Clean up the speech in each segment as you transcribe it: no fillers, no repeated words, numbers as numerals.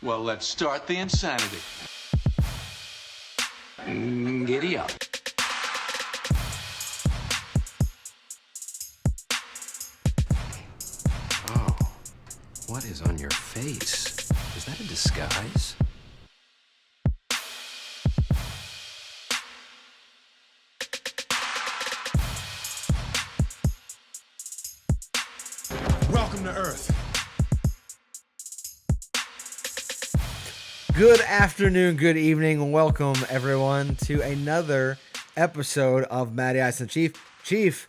Well, let's start the insanity. Giddy up. Oh, what is on your face? Is that a disguise? Welcome to Earth. Good afternoon, good evening. Welcome, everyone, to another episode of Mattyice and Chief. Chief,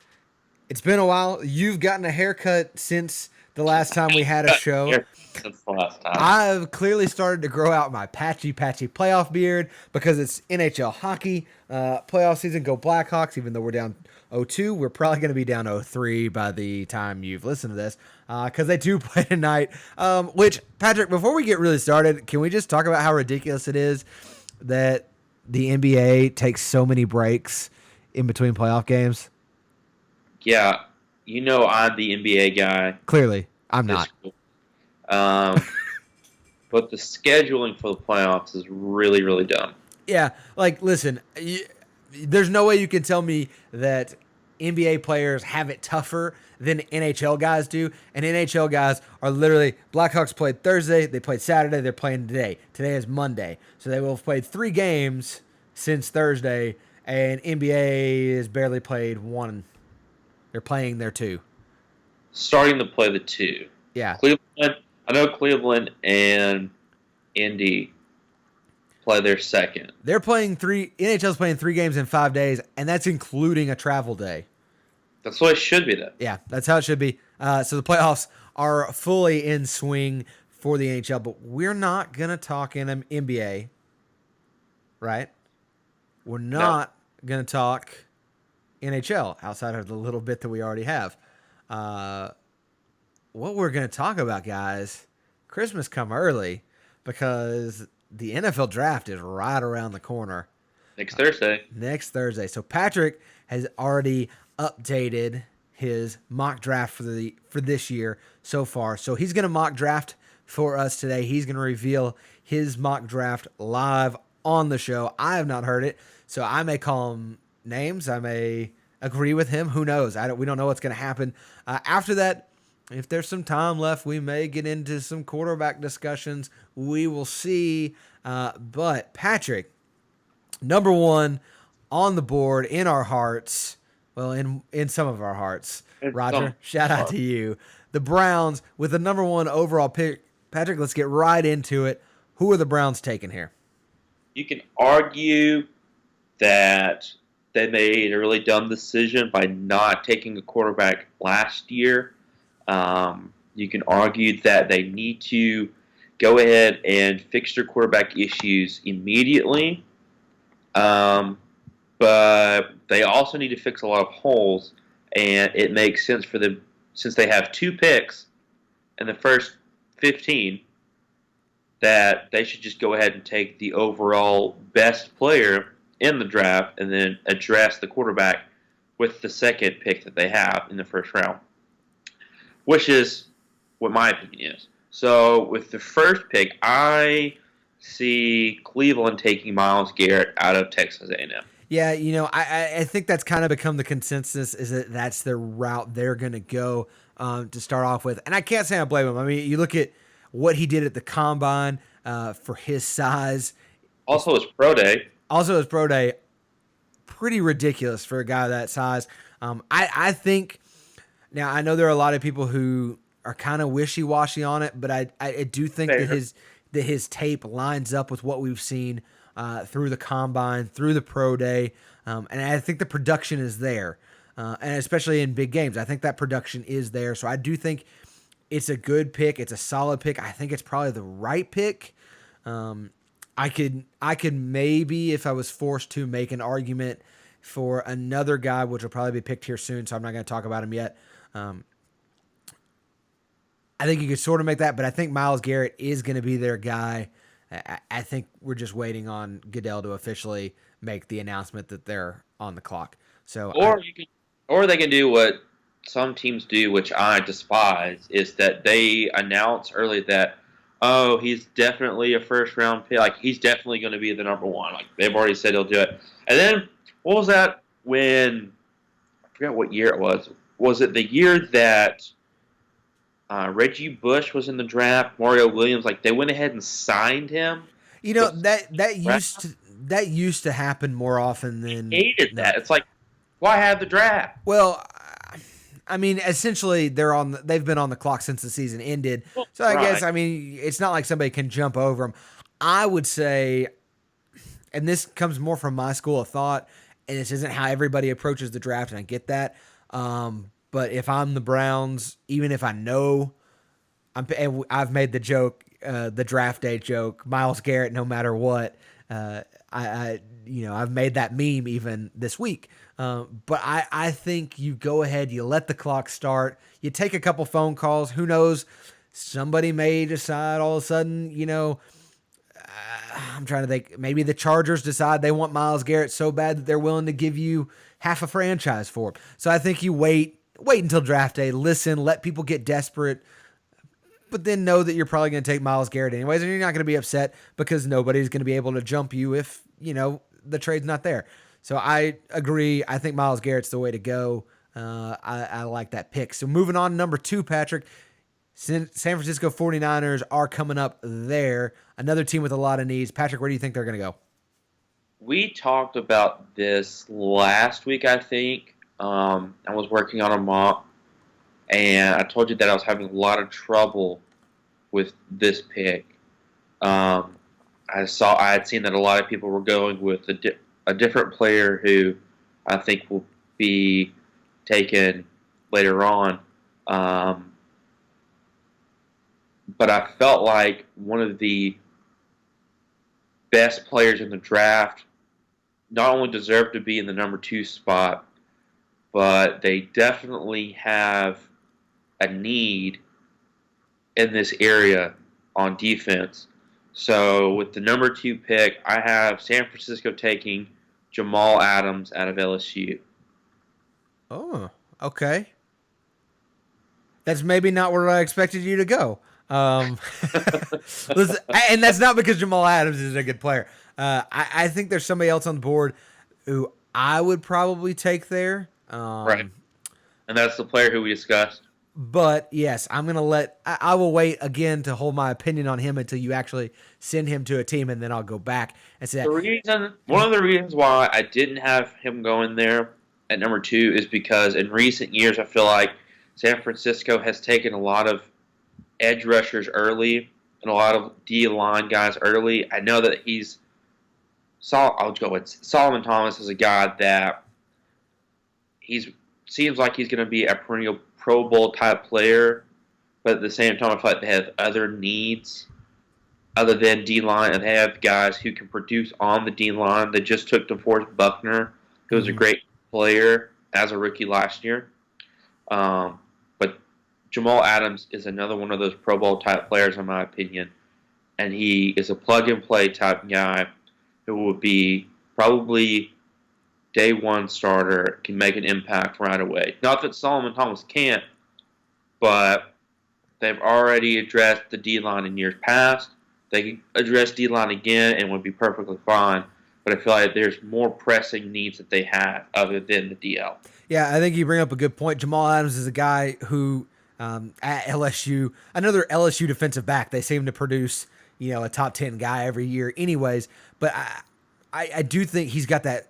it's been a while. You've gotten a haircut since the last time we had a show. Since the last time. I've clearly started to grow out my patchy playoff beard because it's NHL hockey. Playoff season, go Blackhawks, even though we're down 0-2. We're probably going to be down 0-3 by the time you've listened to this because they do play tonight. Which, Patrick, before we get really started, can we just talk about how ridiculous it is that the NBA takes so many breaks in between playoff games? Yeah, you know I'm the NBA guy. Clearly, I'm not. But the scheduling for the playoffs is really, really dumb. Yeah, like, listen, there's no way you can tell me that NBA players have it tougher than NHL guys do. And NHL guys are literally, Blackhawks played Thursday, they played Saturday, they're playing today. Today is Monday. So they will have played 3 games since Thursday, and NBA has barely played 1. They're playing their 2. Starting to play the 2. Yeah. I know Cleveland and Indy play their second. They're playing 3, NHL's playing 3 games in 5 days, and that's including a travel day. That's what it should be, though. Yeah, that's how it should be. So the playoffs are fully in swing for the NHL, but we're not going to talk in NBA, right? We're not going to talk NHL outside of the little bit that we already have. What we're going to talk about, guys, Christmas come early because the NFL draft is right around the corner. Next Thursday. So Patrick has already updated his mock draft for this year so far. So he's going to mock draft for us today. He's going to reveal his mock draft live on the show. I have not heard it, so I may call him names. I may agree with him. Who knows? We don't know what's going to happen. After that, if there's some time left, we may get into some quarterback discussions. We will see. But Patrick, number 1 on the board in our hearts. Well, in some of our hearts. Roger, shout out to you. The Browns with the number 1 overall pick. Patrick, let's get right into it. Who are the Browns taking here? You can argue that they made a really dumb decision by not taking a quarterback last year. You can argue that they need to go ahead and fix their quarterback issues immediately. But they also need to fix a lot of holes, and it makes sense for them, since they have 2 picks in the first 15, that they should just go ahead and take the overall best player in the draft and then address the quarterback with the second pick that they have in the first round, which is what my opinion is. So with the first pick, I see Cleveland taking Myles Garrett out of Texas A&M. Yeah, I think that's kind of become the consensus, is that that's the route they're going to go to start off with. And I can't say I blame him. I mean, you look at what he did at the Combine for his size. Also his pro day. Pretty ridiculous for a guy that size. I think, now I know there are a lot of people who are kind of wishy-washy on it, but I do think that his tape lines up with what we've seen through the Combine, through the Pro Day, and I think the production is there, and especially in big games. I think that production is there, so I do think it's a good pick. It's a solid pick. I think it's probably the right pick. I could maybe, if I was forced to, make an argument for another guy, which will probably be picked here soon, so I'm not going to talk about him yet. I think you could sort of make that, but I think Myles Garrett is going to be their guy. I think we're just waiting on Goodell to officially make the announcement that they're on the clock. So, or they can do what some teams do, which I despise, is that they announce early that, oh, he's definitely a first round pick. Like he's definitely going to be the number one. Like they've already said he'll do it. And then what was that when? I forgot what year it was. Was it the year that Reggie Bush was in the draft? Mario Williams, like they went ahead and signed him. You know that used to happen more often than Hated that. It's like, why have the draft? Well, I mean, essentially they've been on the clock since the season ended. So I guess, I mean, it's not like somebody can jump over them. I would say, and this comes more from my school of thought, and this isn't how everybody approaches the draft, and I get that. But if I'm the Browns, even if I know, I've made the joke, the draft day joke, Myles Garrett, no matter what. I've made that meme even this week. But I think you go ahead, you let the clock start, you take a couple phone calls. Who knows? Somebody may decide all of a sudden, I'm trying to think, maybe the Chargers decide they want Myles Garrett so bad that they're willing to give you half a franchise for him. So I think you wait until draft day, listen, let people get desperate, but then know that you're probably going to take Myles Garrett anyways, and you're not going to be upset because nobody's going to be able to jump you if, the trade's not there. So I agree. I think Myles Garrett's the way to go. I like that pick. So moving on to number 2, Patrick. San Francisco 49ers are coming up there. Another team with a lot of needs. Patrick, where do you think they're going to go? We talked about this last week, I think. I was working on a mock, and I told you that I was having a lot of trouble with this pick. I had seen that a lot of people were going with a different player who I think will be taken later on. But I felt like one of the best players in the draft not only deserved to be in the number 2 spot, but they definitely have a need in this area on defense. So with the number 2 pick, I have San Francisco taking Jamal Adams out of LSU. Oh, okay. That's maybe not where I expected you to go. Listen, and that's not because Jamal Adams is a good player. I think there's somebody else on the board who I would probably take there. Right. And that's the player who we discussed. But yes, I will wait again to hold my opinion on him until you actually send him to a team, and then I'll go back and say one of the reasons why I didn't have him going there at number 2 is because in recent years I feel like San Francisco has taken a lot of edge rushers early and a lot of D-line guys early. I know that I'll go with Solomon Thomas is a guy that seems like he's going to be a perennial Pro Bowl type player, but at the same time I feel like they have other needs other than D-line, and they have guys who can produce on the D-line. They just took DeForest Buckner, who was a great player as a rookie last year. But Jamal Adams is another one of those Pro Bowl type players, in my opinion, and he is a plug-and-play type guy who will be probably day 1 starter, can make an impact right away. Not that Solomon Thomas can't, but they've already addressed the D-line in years past. They can address D-line again and would be perfectly fine. But I feel like there's more pressing needs that they have other than the DL. Yeah, I think you bring up a good point. Jamal Adams is a guy who, at LSU, another LSU defensive back, they seem to produce, a top 10 guy every year anyways. But I do think he's got that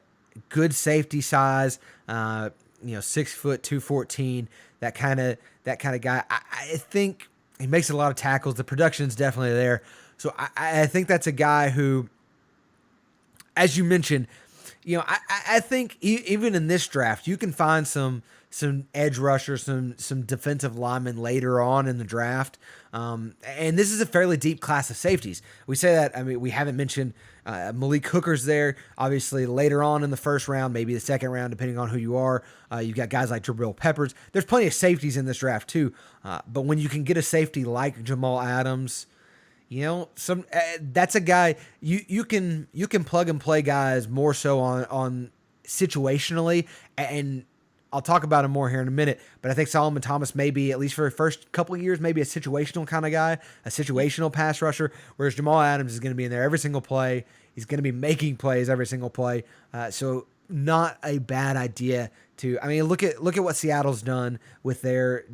good safety size, 6 foot, 214, that kind of guy. I think he makes a lot of tackles. The production's definitely there. So I think that's a guy who, as you mentioned, I think even in this draft, you can find some edge rushers, some defensive linemen later on in the draft. And this is a fairly deep class of safeties. We say that, I mean, we haven't mentioned Malik Hooker's there. Obviously, later on in the first round, maybe the second round, depending on who you are. You've got guys like Jabril Peppers. There's plenty of safeties in this draft too. But when you can get a safety like Jamal Adams, that's a guy you can plug and play guys more so on situationally, and I'll talk about him more here in a minute, but I think Solomon Thomas may be, at least for the first couple of years, maybe a situational kind of guy, a situational pass rusher, whereas Jamal Adams is going to be in there every single play. He's going to be making plays every single play. So not a bad idea to, I mean, look at what Seattle's done with their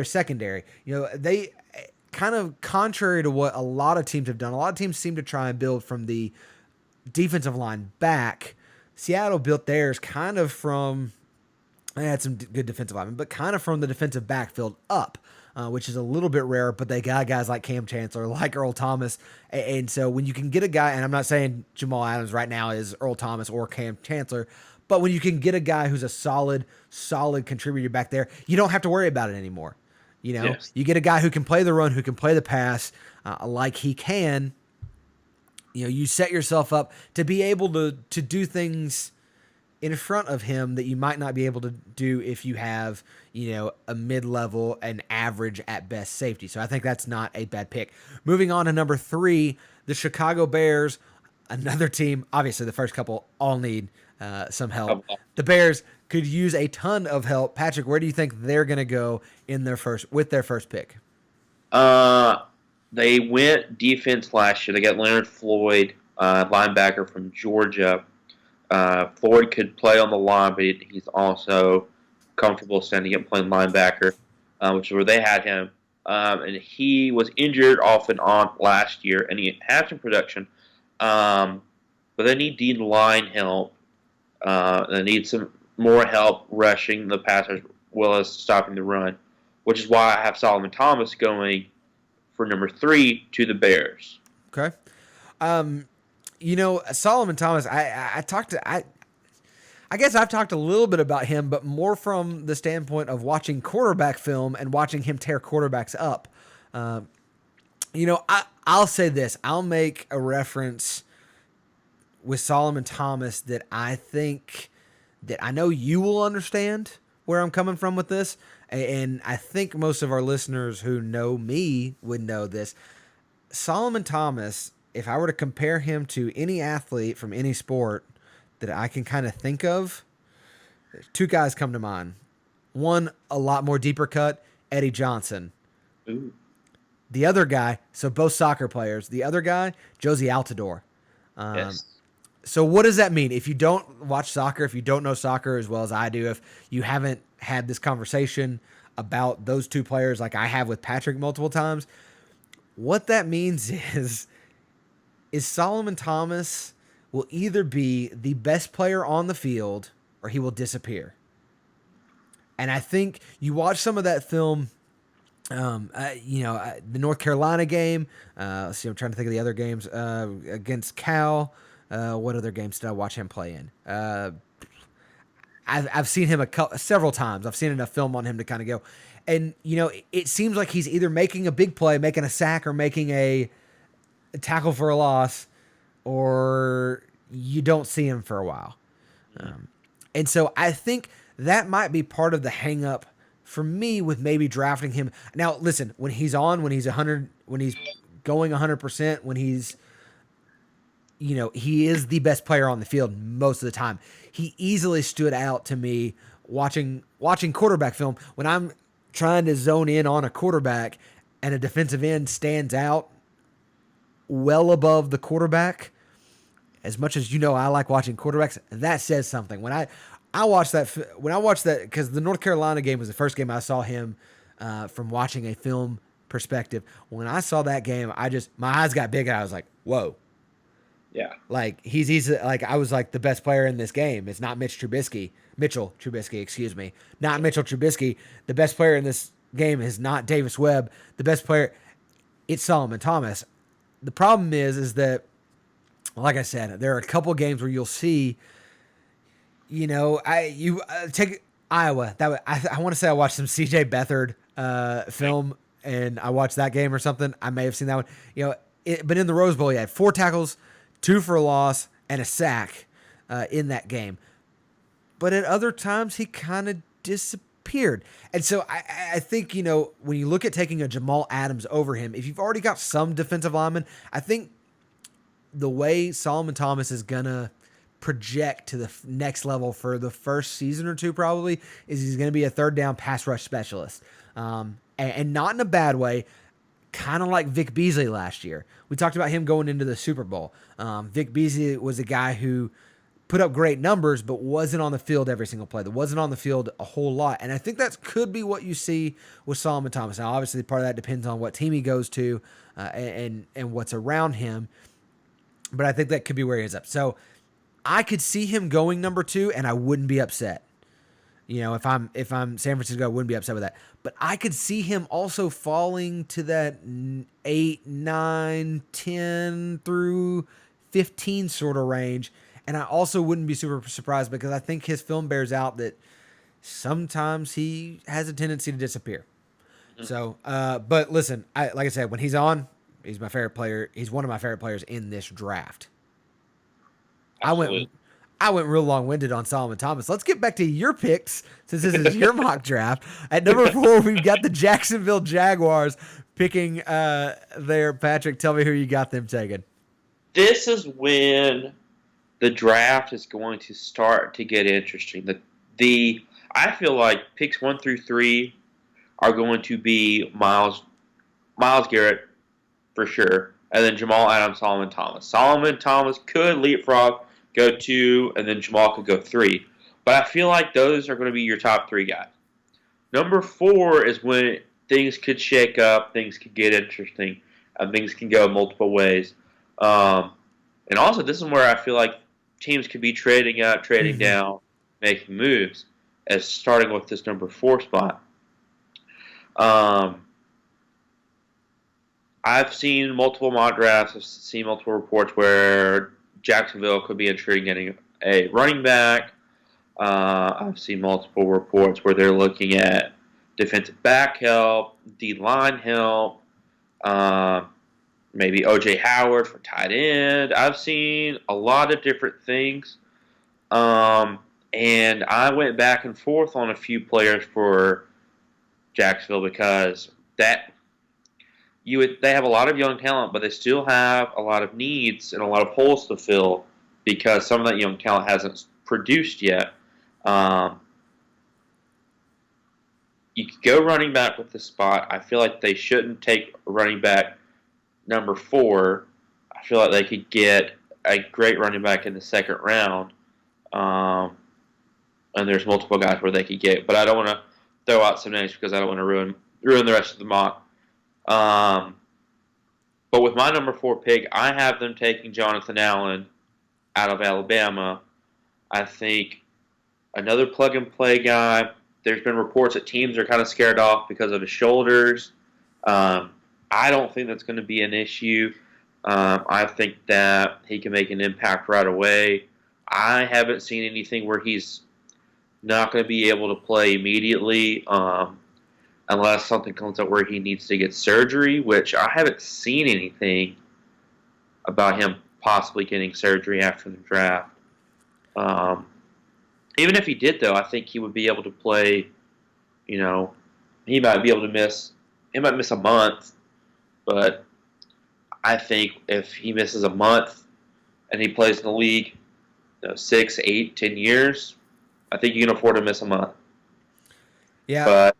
secondary. You know, they kind of contrary to what a lot of teams have done. A lot of teams seem to try and build from the defensive line back. Seattle built theirs kind of from, they had some good defensive linemen, but kind of from the defensive backfield up, which is a little bit rare, but they got guys like Cam Chancellor, like Earl Thomas. And so when you can get a guy, and I'm not saying Jamal Adams right now is Earl Thomas or Cam Chancellor, but when you can get a guy who's a solid contributor back there, you don't have to worry about it anymore. You know, Yes. You get a guy who can play the run, who can play the pass, like he can. You know, you set yourself up to be able to do things in front of him that you might not be able to do if you have, you know, a mid-level and average at best safety. So I think that's not a bad pick. Moving on to number 3, the Chicago Bears, another team. Obviously, the first couple all need some help. The Bears could use a ton of help. Patrick, where do you think they're going to go in their first pick? They went defense last year. They got Leonard Floyd, linebacker from Georgia. Floyd could play on the line, but he's also comfortable standing up playing linebacker, which is where they had him. And he was injured off and on last year, and he had some production. But they need D-line help. They need some more help rushing the passers as well as stopping the run, which is why I have Solomon Thomas going for number 3 to the Bears. Okay. You know, Solomon Thomas, I guess I've talked a little bit about him, but more from the standpoint of watching quarterback film and watching him tear quarterbacks up. You know, I'll say this. I'll make a reference with Solomon Thomas that I think that I know you will understand where I'm coming from with this. And I think most of our listeners who know me would know this. Solomon Thomas, if I were to compare him to any athlete from any sport that I can kind of think of, 2 guys come to mind. One, a lot more deeper cut, Eddie Johnson. Ooh. The other guy, so both soccer players. The other guy, Josie Altidore. Yes. So what does that mean? If you don't watch soccer, if you don't know soccer as well as I do, if you haven't had this conversation about those 2 players like I have with Patrick multiple times, what that means is Solomon Thomas will either be the best player on the field or he will disappear. And I think you watch some of that film, the North Carolina game. Let's see, I'm trying to think of the other games against Cal. What other games did I watch him play in? I've seen him several times. I've seen enough film on him to kind of go. And, you know, it seems like he's either making a big play, making a sack, or making a tackle for a loss, or you don't see him for a while. And so I think that might be part of the hang up for me with maybe drafting him. Now, listen, when he's on, when he's 100, when he's going 100%, when he's, you know, he is the best player on the field most of the time. He easily stood out to me watching quarterback film. When I'm trying to zone in on a quarterback and a defensive end stands out well above the quarterback, as much as you know I like watching quarterbacks, that says something. When I watched that, because the North Carolina game was the first game I saw him from watching a film perspective. When I saw that game, my eyes got big and I was like, whoa. Yeah. Like he's like, I was like, the best player in this game. It's not Mitchell Trubisky, excuse me. Not Mitchell Trubisky. The best player in this game is not Davis Webb. The best player, it's Solomon Thomas. The problem is that, like I said, there are a couple games where you'll see, you know, take Iowa. I want to say I watched some CJ Beathard film, and I watched that game or something. I may have seen that one. You know, but in the Rose Bowl, he had 4 tackles, 2 for a loss, and a sack in that game. But at other times, he kind of disappeared. And so I think, you know, when you look at taking a Jamal Adams over him, if you've already got some defensive linemen, I think the way Solomon Thomas is going to project to the next level for the first season or two probably is he's going to be a third down pass rush specialist. And not in a bad way, kind of like Vic Beasley last year. We talked about him going into the Super Bowl. Vic Beasley was a guy who put up great numbers, but wasn't on the field every single play. That wasn't on the field a whole lot. And I think that could be what you see with Solomon Thomas. Now, obviously, part of that depends on what team he goes to and what's around him. But I think that could be where he ends up. So I could see him going number 2, and I wouldn't be upset. You know, if I'm San Francisco, I wouldn't be upset with that. But I could see him also falling to that 8, 9, 10 through 15 sort of range. And I also wouldn't be super surprised because I think his film bears out that sometimes he has a tendency to disappear. Mm-hmm. So, but listen, like I said, when he's on, he's my favorite player. He's one of my favorite players in this draft. Absolutely. I went real long-winded on Solomon Thomas. Let's get back to your picks since this is your mock draft. At number 4, we've got the Jacksonville Jaguars picking there. Patrick, tell me who you got them taking. This is when the draft is going to start to get interesting. I feel like picks 1 through 3 are going to be Myles Garrett for sure, and then Jamal Adams, Solomon Thomas. Solomon Thomas could leapfrog, go 2, and then Jamal could go 3. But I feel like those are going to be your top 3 guys. Number 4 is when things could shake up, things could get interesting, and things can go multiple ways. And also, this is where I feel like teams could be trading up, trading down, making moves, as starting with this number 4 spot. I've seen multiple mock drafts. I've seen multiple reports where Jacksonville could be interested in getting a running back. I've seen multiple reports where they're looking at defensive back help, D-line help, maybe O.J. Howard for tight end. I've seen a lot of different things. And I went back and forth on a few players for Jacksonville because they have a lot of young talent, but they still have a lot of needs and a lot of holes to fill because some of that young talent hasn't produced yet. You could go running back with this spot. I feel like they shouldn't take running back number 4. I feel like they could get a great running back in the second round. And there's multiple guys where they could get, but I don't want to throw out some names because I don't want to ruin the rest of the mock. But with my number 4 pick, I have them taking Jonathan Allen out of Alabama. I think another plug-and-play guy. There's been reports that teams are kind of scared off because of his shoulders. I don't think that's going to be an issue. I think that he can make an impact right away. I haven't seen anything where he's not going to be able to play immediately unless something comes up where he needs to get surgery, which I haven't seen anything about him possibly getting surgery after the draft. Even if he did, though, I think he would be able to play, he might be able to miss a month, but I think if he misses a month and he plays in the league 6, 8, 10 years, I think you can afford to miss a month. Yeah. But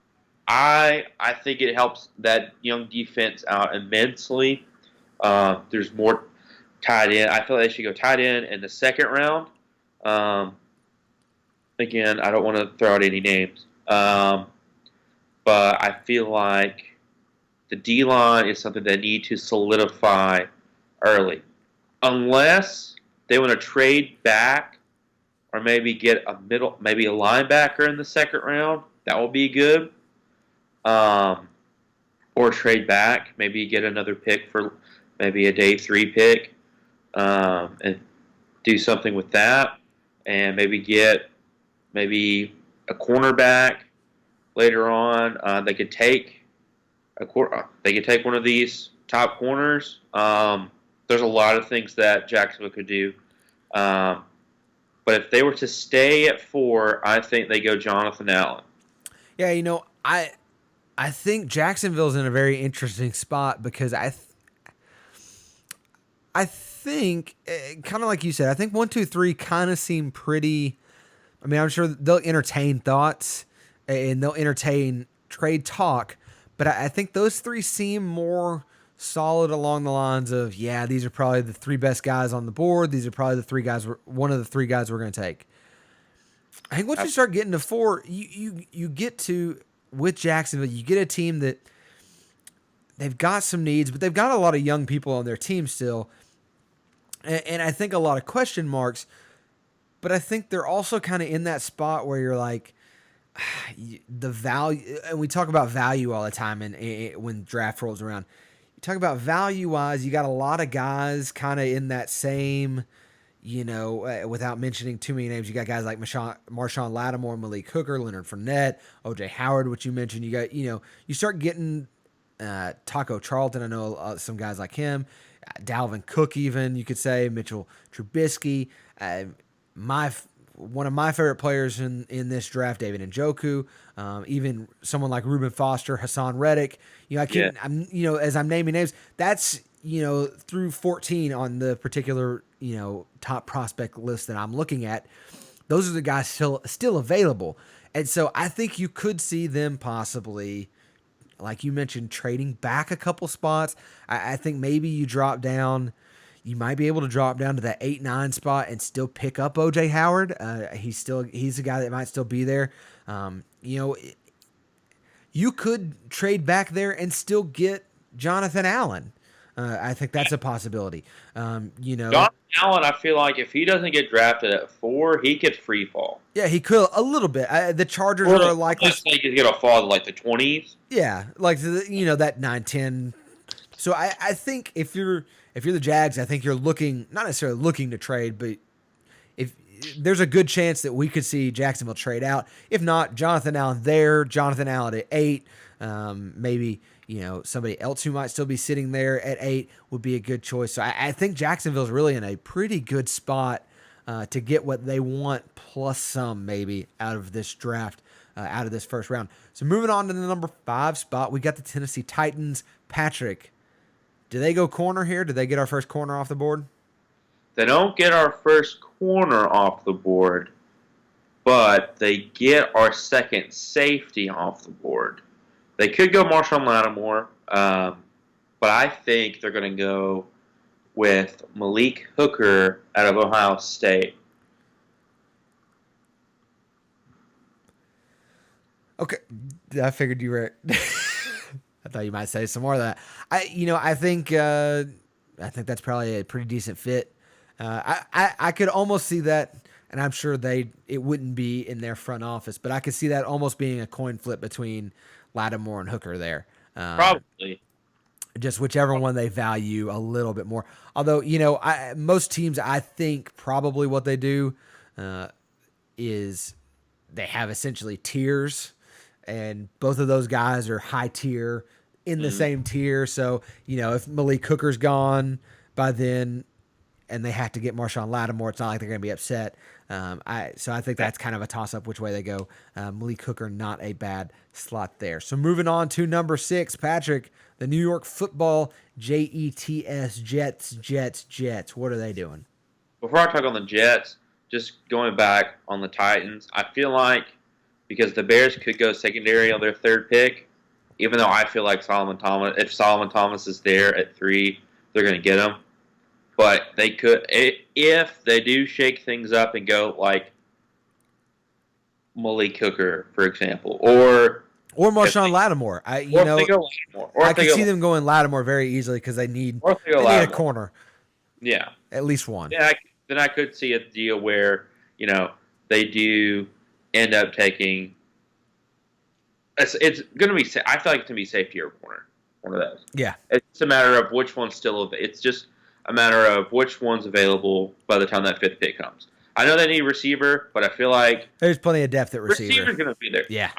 I think it helps that young defense out immensely. There's more tight end. I feel like they should go tight end in the second round. Again, I don't want to throw out any names. But I feel like the D-line is something they need to solidify early. Unless they want to trade back or maybe get maybe a linebacker in the second round, that will be good. Or trade back, maybe get another pick for maybe a day 3 pick, and do something with that, and maybe get a cornerback later on. They could take one of these top corners. There's a lot of things that Jacksonville could do. But if they were to stay at 4, I think they go Jonathan Allen. Yeah, I think Jacksonville's in a very interesting spot because I think, kind of like you said, I think 1, 2, 3 kind of seem pretty. I mean, I'm sure they'll entertain thoughts and they'll entertain trade talk, but I think those three seem more solid along the lines of, yeah, these are probably the three best guys on the board. These are probably the three guys, one of the three guys we're going to take. I think once you start getting to 4, you get to, with Jacksonville, you get a team that they've got some needs, but they've got a lot of young people on their team still. And I think a lot of question marks, but I think they're also kind of in that spot where you're like, the value, and we talk about value all the time and when draft rolls around. You talk about value-wise, you got a lot of guys kind of in that same, without mentioning too many names, you got guys like Marshawn Lattimore, Malik Hooker, Leonard Fournette, O.J. Howard, which you mentioned. You got, you start getting Taco Charlton. I know some guys like him. Dalvin Cook, even, you could say. Mitchell Trubisky. One of my favorite players in this draft, David Njoku, even someone like Reuben Foster, Hassan Reddick. As I'm naming names, that's, through 14 on the particular, top prospect list that I'm looking at. Those are the guys still available. And so I think you could see them possibly, like you mentioned, trading back a couple spots. I think maybe you drop down. You might be able to drop down to that 8-9 spot and still pick up O.J. Howard. He's a guy that might still be there. You could trade back there and still get Jonathan Allen. I think that's a possibility. Jonathan Allen, I feel like if he doesn't get drafted at 4, he could free fall. Yeah, he could a little bit. The Chargers are likely. I think he's gonna fall to like the 20s. Yeah, like that 9-10. So I think if you're the Jags, I think you're not necessarily looking to trade, but if there's a good chance that we could see Jacksonville trade out. If not, Jonathan Allen there, Jonathan Allen at 8, maybe somebody else who might still be sitting there at 8 would be a good choice. So I think Jacksonville's really in a pretty good spot to get what they want plus some maybe out of this draft, out of this first round. So moving on to the number 5 spot, we got the Tennessee Titans. Patrick, do they go corner here? Do they get our first corner off the board? They don't get our first corner off the board, but they get our second safety off the board. They could go Marshawn Lattimore, but I think they're going to go with Malik Hooker out of Ohio State. Okay, I figured you were. I thought you might say some more of that. I think that's probably a pretty decent fit. I could almost see that, and I'm sure it wouldn't be in their front office, but I could see that almost being a coin flip between Lattimore and Hooker there. Probably. Just whichever one they value a little bit more. Although, most teams, I think probably what they do is they have essentially tiers, and both of those guys are high tier in the same tier. So, if Malik Hooker's gone by then and they have to get Marshawn Lattimore, it's not like they're going to be upset. So I think that's kind of a toss-up which way they go. Malik Hooker, not a bad slot there. So moving on to number 6, Patrick, the New York Football Jets, Jets. What are they doing? Before I talk on the Jets, just going back on the Titans, I feel like because the Bears could go secondary on their 3rd pick, even though I feel like if Solomon Thomas is there at 3, they're going to get him. But they could, if they do shake things up and go like Malik Hooker, for example, or Marshawn Lattimore. I can see them going Lattimore very easily because they need a corner. Yeah, at least one. Yeah, then I could see a deal where they do end up taking. It's going to be. I feel like it's going to be safety or corner. One of those. Yeah, it's a matter of which one's still. It's just a matter of which one's available by the time that 5th pick comes. I know they need receiver, but I feel like there's plenty of depth at receiver. Receiver's going to be there. Yeah,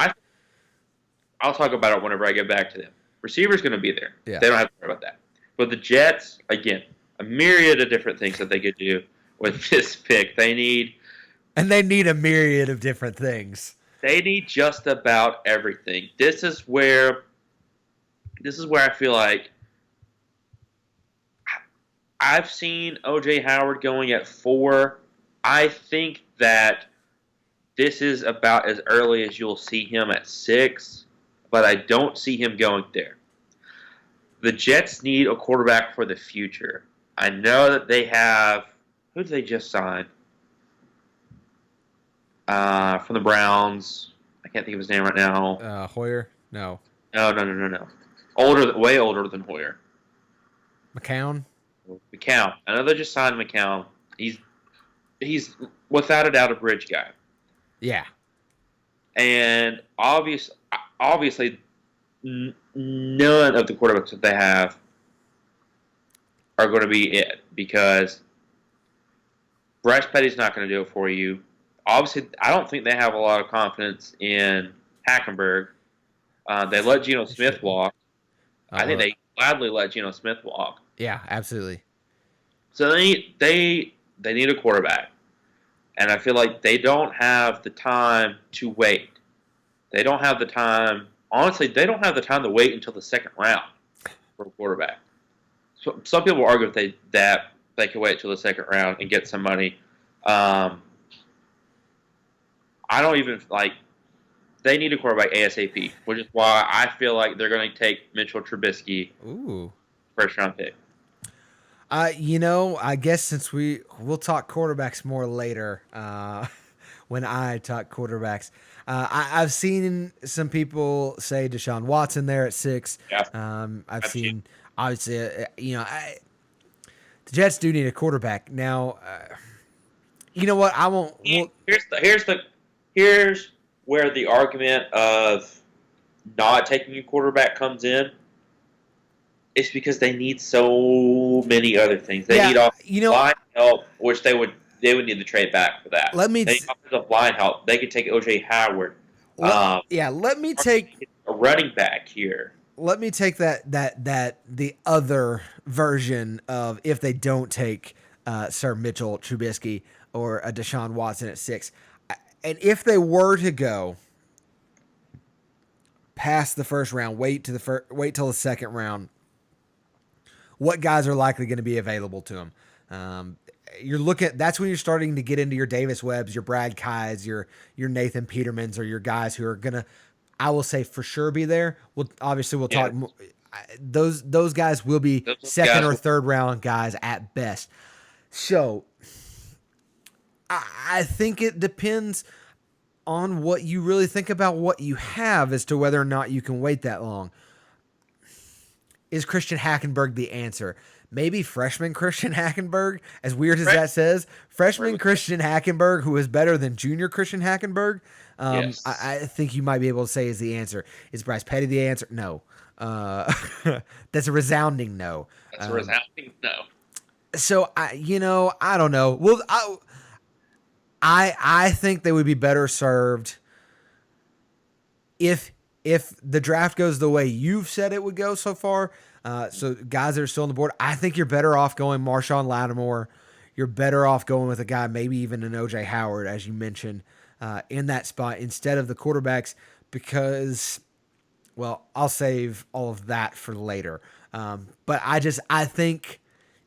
I'll talk about it whenever I get back to them. Receiver's going to be there. Yeah. They don't have to worry about that. But the Jets, again, a myriad of different things that they could do with this pick. They need a myriad of different things. They need just about everything. This is where I feel like I've seen O.J. Howard going at 4. I think that this is about as early as you'll see him at 6, but I don't see him going there. The Jets need a quarterback for the future. I know that they have. Who did they just sign? From the Browns. I can't think of his name right now. Hoyer? No. No. Way older than Hoyer. McCown? McCown. I know they just signed McCown. He's without a doubt a bridge guy. Yeah. And obviously, none of the quarterbacks that they have are going to be it because Bryce Petty's not going to do it for you. Obviously, I don't think they have a lot of confidence in Hackenberg. They let Geno Smith walk. I think they gladly let Geno Smith walk. Yeah, absolutely. So they need a quarterback. And I feel like they don't have the time to wait. They don't have the time. Honestly, they don't have the time to wait until the second round for a quarterback. So some people argue that they can wait until the second round and get some money. I don't even like. They need a quarterback ASAP, which is why I feel like they're going to take Mitchell Trubisky, first round pick. I guess since we'll talk quarterbacks more later, when I talk quarterbacks, I've seen some people say Deshaun Watson there at 6. Yeah. I've seen obviously, the Jets do need a quarterback now. You know what? I won't. Here's where the argument of not taking a quarterback comes in. It's because they need so many other things. They need line help, which they would need to trade back for that. They need offensive line help. They could take O.J. Howard. Let me take a running back here. Let me take that the other version of if they don't take Sir Mitchell Trubisky or a Deshaun Watson at 6, and if they were to go past the first round, wait till the second round. What guys are likely going to be available to him? That's when you're starting to get into your Davis Webbs, your Brad Keyes, your Nathan Petermans, or your guys who are going to, I will say for sure be there. We'll talk. Those guys will be second or third round guys at best. So I think it depends on what you really think about what you have as to whether or not you can wait that long. Is Christian Hackenberg the answer? Maybe freshman Christian Hackenberg, as weird as that says. Freshman Christian Hackenberg, who is better than junior Christian Hackenberg, yes. I think you might be able to say is the answer. Is Bryce Petty the answer? No. That's a resounding no. That's a resounding no. So, I don't know. Well, I think they would be better served if the draft goes the way you've said it would go so far. So guys that are still on the board, I think you're better off going Marshawn Lattimore. You're better off going with a guy, maybe even an O.J. Howard, as you mentioned, in that spot instead of the quarterbacks because, well, I'll save all of that for later. But I think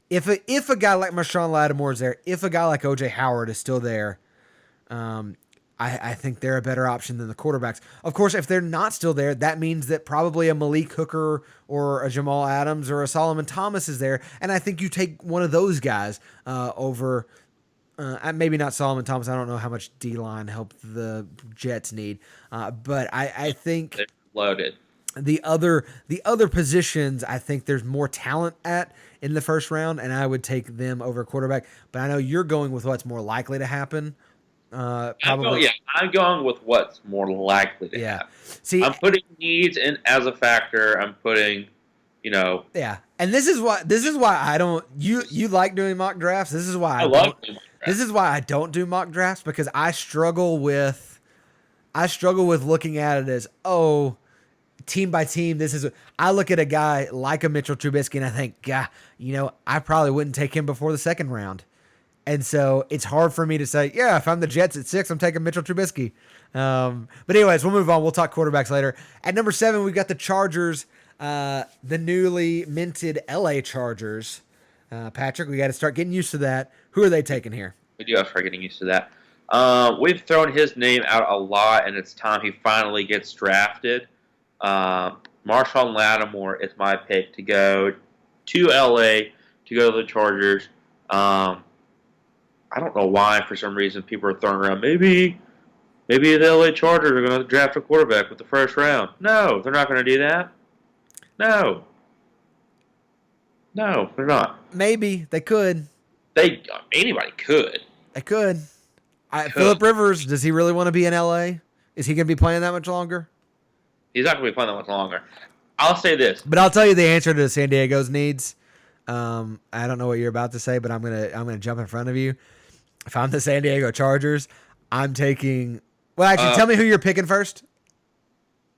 if a guy like Marshawn Lattimore is there, if a guy like O.J. Howard is still there, I think they're a better option than the quarterbacks. Of course, if they're not still there, that means that probably a Malik Hooker or a Jamal Adams or a Solomon Thomas is there, and I think you take one of those guys over maybe not Solomon Thomas. I don't know how much D-line help the Jets need, but I think they're loaded. The other positions, I think there's more talent at in the first round, and I would take them over quarterback. But I know you're going with what's more likely to happen. Probably. I'm going with what's more likely to happen. See, I'm putting needs in as a factor. I'm putting, Yeah, and this is why I don't. You like doing mock drafts. This is why I love doing mock drafts. This is why I don't do mock drafts because I struggle with looking at it as team by team. I look at a guy like a Mitchell Trubisky and I think, I probably wouldn't take him before the second round. And so it's hard for me to say, if I'm the Jets at 6, I'm taking Mitchell Trubisky. But anyways, we'll move on. We'll talk quarterbacks later. At number 7, we've got the Chargers, the newly minted LA Chargers. Patrick, we got to start getting used to that. Who are they taking here? We do have to start getting used to that. We've thrown his name out a lot, and it's time he finally gets drafted. Marshawn Lattimore is my pick to go to LA to go to the Chargers. I don't know why, for some reason, people are throwing around maybe the LA Chargers are going to draft a quarterback with the first round. No, they're not going to do that. No, they're not. Maybe they could. Anybody could. They could. Phillip Rivers, does he really want to be in LA? Is he going to be playing that much longer? He's not going to be playing that much longer. I'll say this. But I'll tell you the answer to San Diego's needs. I don't know what you're about to say, but I'm gonna jump in front of you. If I'm the San Diego Chargers, I'm taking. Well, actually, tell me who you're picking first.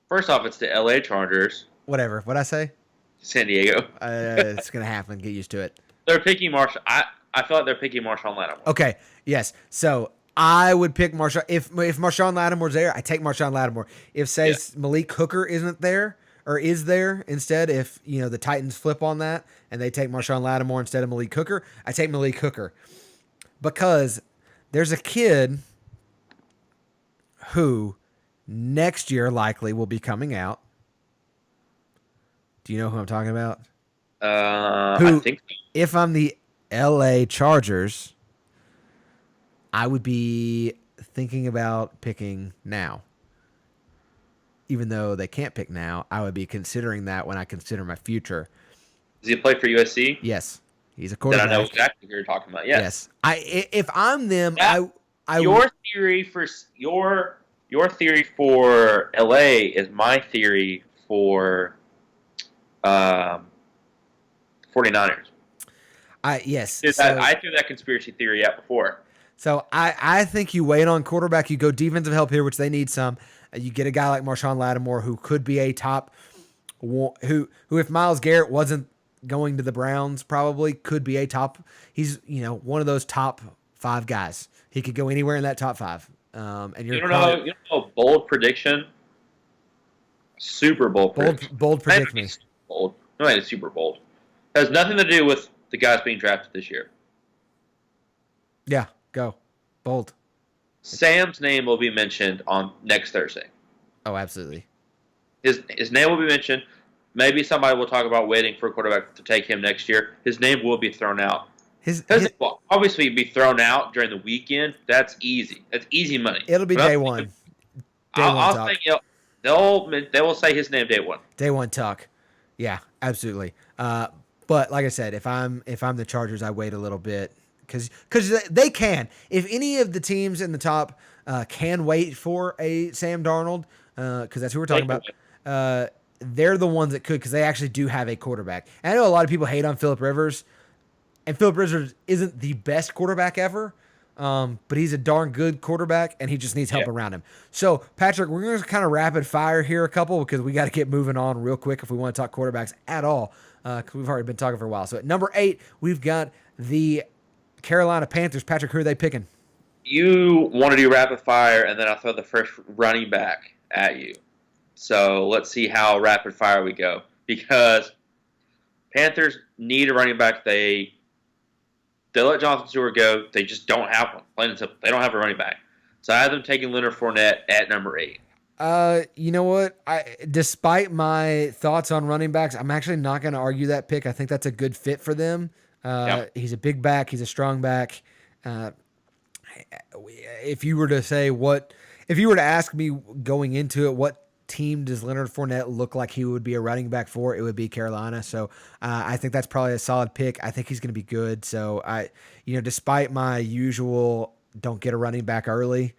First off, it's the LA Chargers. Whatever. What'd I say? San Diego. It's gonna happen. Get used to it. They're picking Marshall. I feel like they're picking Marshawn Lattimore. Okay. Yes. So I would pick Marshawn. If Marshawn Lattimore's there, I take Marshawn Lattimore. If Malik Hooker isn't there or is there instead, if the Titans flip on that and they take Marshawn Lattimore instead of Malik Hooker, I take Malik Hooker because there's a kid who next year likely will be coming out. Do you know who I'm talking about? I think so. If I'm the LA Chargers, I would be thinking about picking now. Even though they can't pick now, I would be considering that when I consider my future. Does he play for USC? Yes. He's a quarterback. Then I know exactly who you're talking about. Yes. If I'm them, your theory for LA is my theory for 49ers. Yes. I threw that conspiracy theory out before. So I think you wait on quarterback. You go defensive help here, which they need some. You get a guy like Marshawn Lattimore who could be a top who if Myles Garrett wasn't going to the Browns, probably could be a top. He's one of those top 5 guys. He could go anywhere in that top 5. And you don't know bold prediction. Super bold prediction. Bold predict me. Bold. No, it's super bold. It has nothing to do with the guys being drafted this year. Yeah, go. Bold. Sam's name will be mentioned on next Thursday. Oh, absolutely. His name will be mentioned. Maybe somebody will talk about waiting for a quarterback to take him next year. His name will be thrown out. His name will obviously be thrown out during the weekend. That's easy. That's easy money. It'll be day one. I'll think they will say his name day one. Day one talk. Yeah, absolutely. But like I said, if I'm the Chargers, I wait a little bit because they can. If any of the teams in the top can wait for a Sam Darnold, because that's who we're talking about. They're the ones that could because they actually do have a quarterback. And I know a lot of people hate on Phillip Rivers, and Phillip Rivers isn't the best quarterback ever, but he's a darn good quarterback, and he just needs help around him. So, Patrick, we're going to kind of rapid fire here a couple because we got to get moving on real quick if we want to talk quarterbacks at all, because we've already been talking for a while. So, at number 8, we've got the Carolina Panthers. Patrick, who are they picking? You want to do rapid fire, and then I'll throw the first running back at you. So let's see how rapid fire we go. Because Panthers need a running back. They let Jonathan Stewart go. They just don't have one. Plain and simple. They don't have a running back. So I have them taking Leonard Fournette at number 8. You know what? Despite my thoughts on running backs, I'm actually not going to argue that pick. I think that's a good fit for them. He's a big back. He's a strong back. If you were to ask me going into it, what team does Leonard Fournette look like he would be a running back for? It would be Carolina. So I think that's probably a solid pick. I think he's going to be good. So despite my usual don't get a running back early,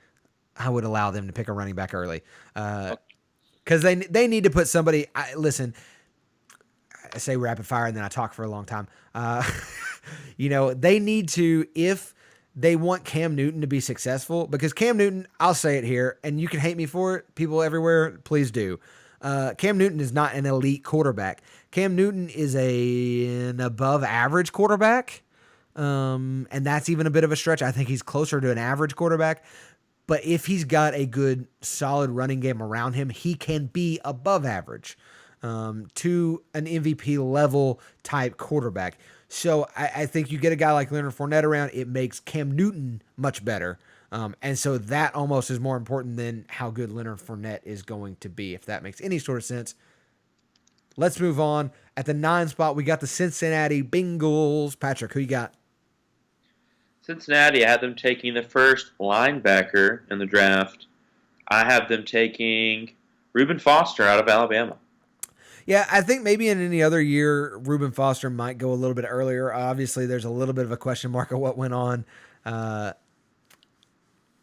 I would allow them to pick a running back early because they need to put somebody. Listen, I say rapid fire and then I talk for a long time. They need to, if they want Cam Newton to be successful, because Cam Newton, I'll say it here, and you can hate me for it, people everywhere, please do. Cam Newton is not an elite quarterback. Cam Newton is an above average quarterback, and that's even a bit of a stretch. I think he's closer to an average quarterback, but if he's got a good, solid running game around him, he can be above average to an MVP level type quarterback. So I think you get a guy like Leonard Fournette around, it makes Cam Newton much better. And so that almost is more important than how good Leonard Fournette is going to be, if that makes any sort of sense. Let's move on. At the 9 spot, we got the Cincinnati Bengals. Patrick, who you got? Cincinnati, I have them taking the first linebacker in the draft. I have them taking Reuben Foster out of Alabama. Yeah, I think maybe in any other year, Reuben Foster might go a little bit earlier. Obviously, there's a little bit of a question mark of what went on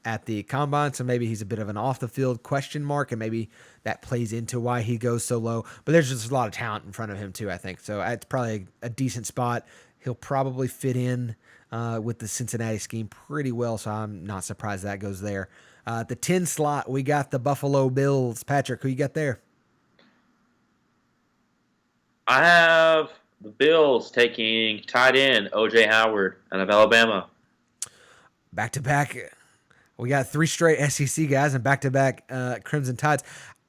at the combine, so maybe he's a bit of an off-the-field question mark, and maybe that plays into why he goes so low. But there's just a lot of talent in front of him, too, I think. So it's probably a decent spot. He'll probably fit in with the Cincinnati scheme pretty well, so I'm not surprised that goes there. At the 10 slot, we got the Buffalo Bills. Patrick, who you got there? I have the Bills taking tight end O.J. Howard out of Alabama. Back-to-back. We got 3 straight SEC guys and back-to-back Crimson Tides.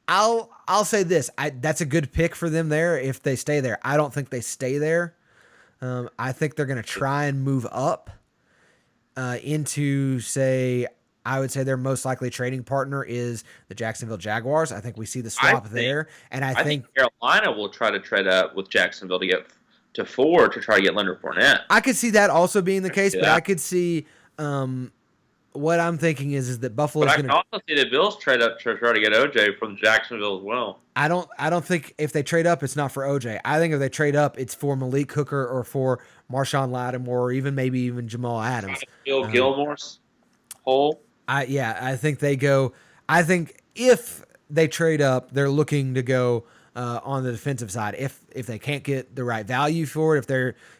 I'll say this. That's a good pick for them there if they stay there. I don't think they stay there. I think they're going to try and move up into, say, I would say their most likely trading partner is the Jacksonville Jaguars. I think we see the swap there. And I think Carolina will try to trade up with Jacksonville to get to 4 to try to get Leonard Fournette. I could see that also being the case, but I could see what I'm thinking is that Buffalo's going to. I can also see the Bills trade up to try to get OJ from Jacksonville as well. I don't think if they trade up, it's not for OJ. I think if they trade up, it's for Malik Hooker or for Marshawn Lattimore or even Jamal Adams. Bill Gilmore's hole. I think they go. I think if they trade up, they're looking to go on the defensive side. If they can't get the right value for it,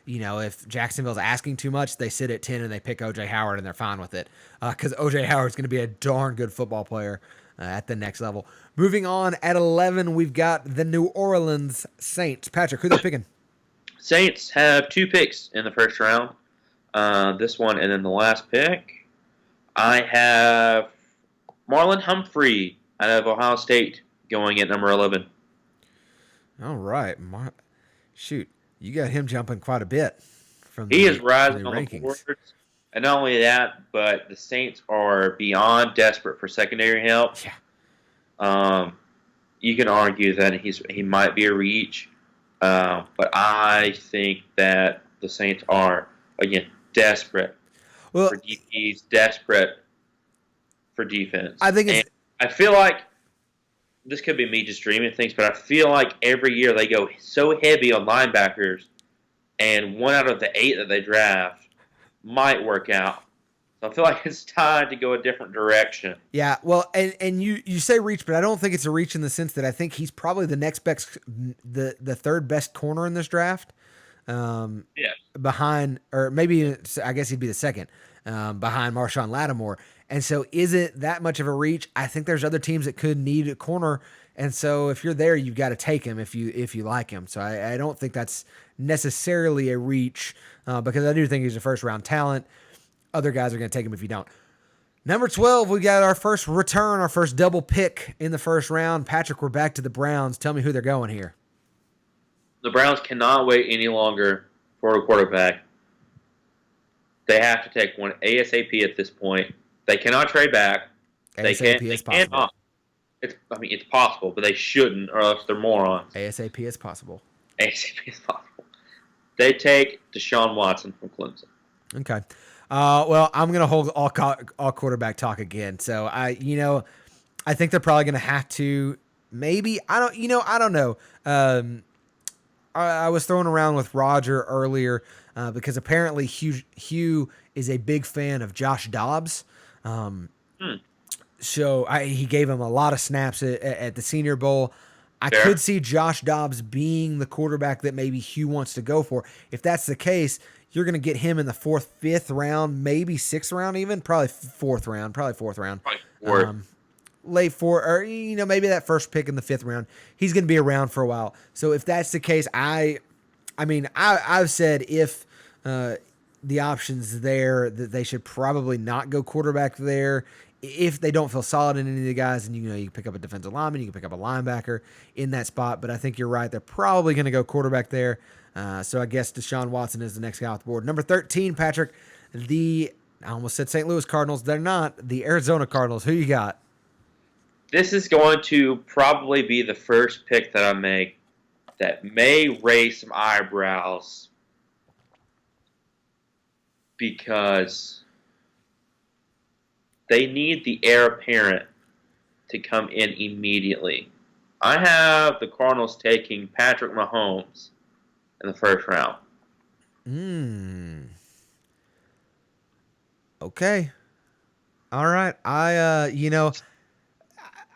if Jacksonville's asking too much, they sit at 10 and they pick O.J. Howard and they're fine with it because O.J. Howard's going to be a darn good football player at the next level. Moving on at 11, we've got the New Orleans Saints. Patrick, who they picking? Saints have 2 picks in the first round. This one and then the last pick. I have Marlon Humphrey out of Ohio State going at number 11. All right. Shoot, you got him jumping quite a bit. He is rising on the boards. And not only that, but the Saints are beyond desperate for secondary help. Yeah. You can argue that he might be a reach, but I think that the Saints are, again, desperate for DPs, desperate for defense. I feel like this could be me just dreaming things, but I feel like every year they go so heavy on linebackers, and 1 out of the 8 that they draft might work out. So I feel like it's time to go a different direction. Yeah, well, and you say reach, but I don't think it's a reach in the sense that I think he's probably the next best, the third best corner in this draft. Behind, or maybe I guess he'd be the second behind Marshawn Lattimore. And so is it that much of a reach? I think there's other teams that could need a corner. And so if you're there, you've got to take him if you like him. So I don't think that's necessarily a reach because I do think he's a first-round talent. Other guys are going to take him if you don't. Number 12, we got our first return, our first double pick in the first round. Patrick, we're back to the Browns. Tell me who they're going here. The Browns cannot wait any longer for a quarterback. They have to take one ASAP at this point. They cannot trade back. ASAP is possible. It's possible, but they shouldn't, or else they're morons. ASAP is possible. ASAP is possible. They take Deshaun Watson from Clemson. Okay. Well, I'm going to hold all quarterback talk again. So I think they're probably going to have to. Maybe I don't know. I was throwing around with Roger earlier because apparently Hugh is a big fan of Josh Dobbs. So he gave him a lot of snaps at the Senior Bowl. I could see Josh Dobbs being the quarterback that maybe Hugh wants to go for. If that's the case, you're going to get him in the 4th, 5th round, maybe 6th round even, probably 4th round. Late 4, or maybe that first pick in the 5th round. He's going to be around for a while. So if that's the case, I've said if the options there that they should probably not go quarterback there. If they don't feel solid in any of the guys, and you can pick up a defensive lineman, you can pick up a linebacker in that spot. But I think you're right; they're probably going to go quarterback there. So I guess Deshaun Watson is the next guy off the board. Number 13, Patrick, I almost said St. Louis Cardinals. They're not. The Arizona Cardinals. Who you got? This is going to probably be the first pick that I make that may raise some eyebrows because they need the heir apparent to come in immediately. I have the Cardinals taking Patrick Mahomes in the first round. Okay. All right.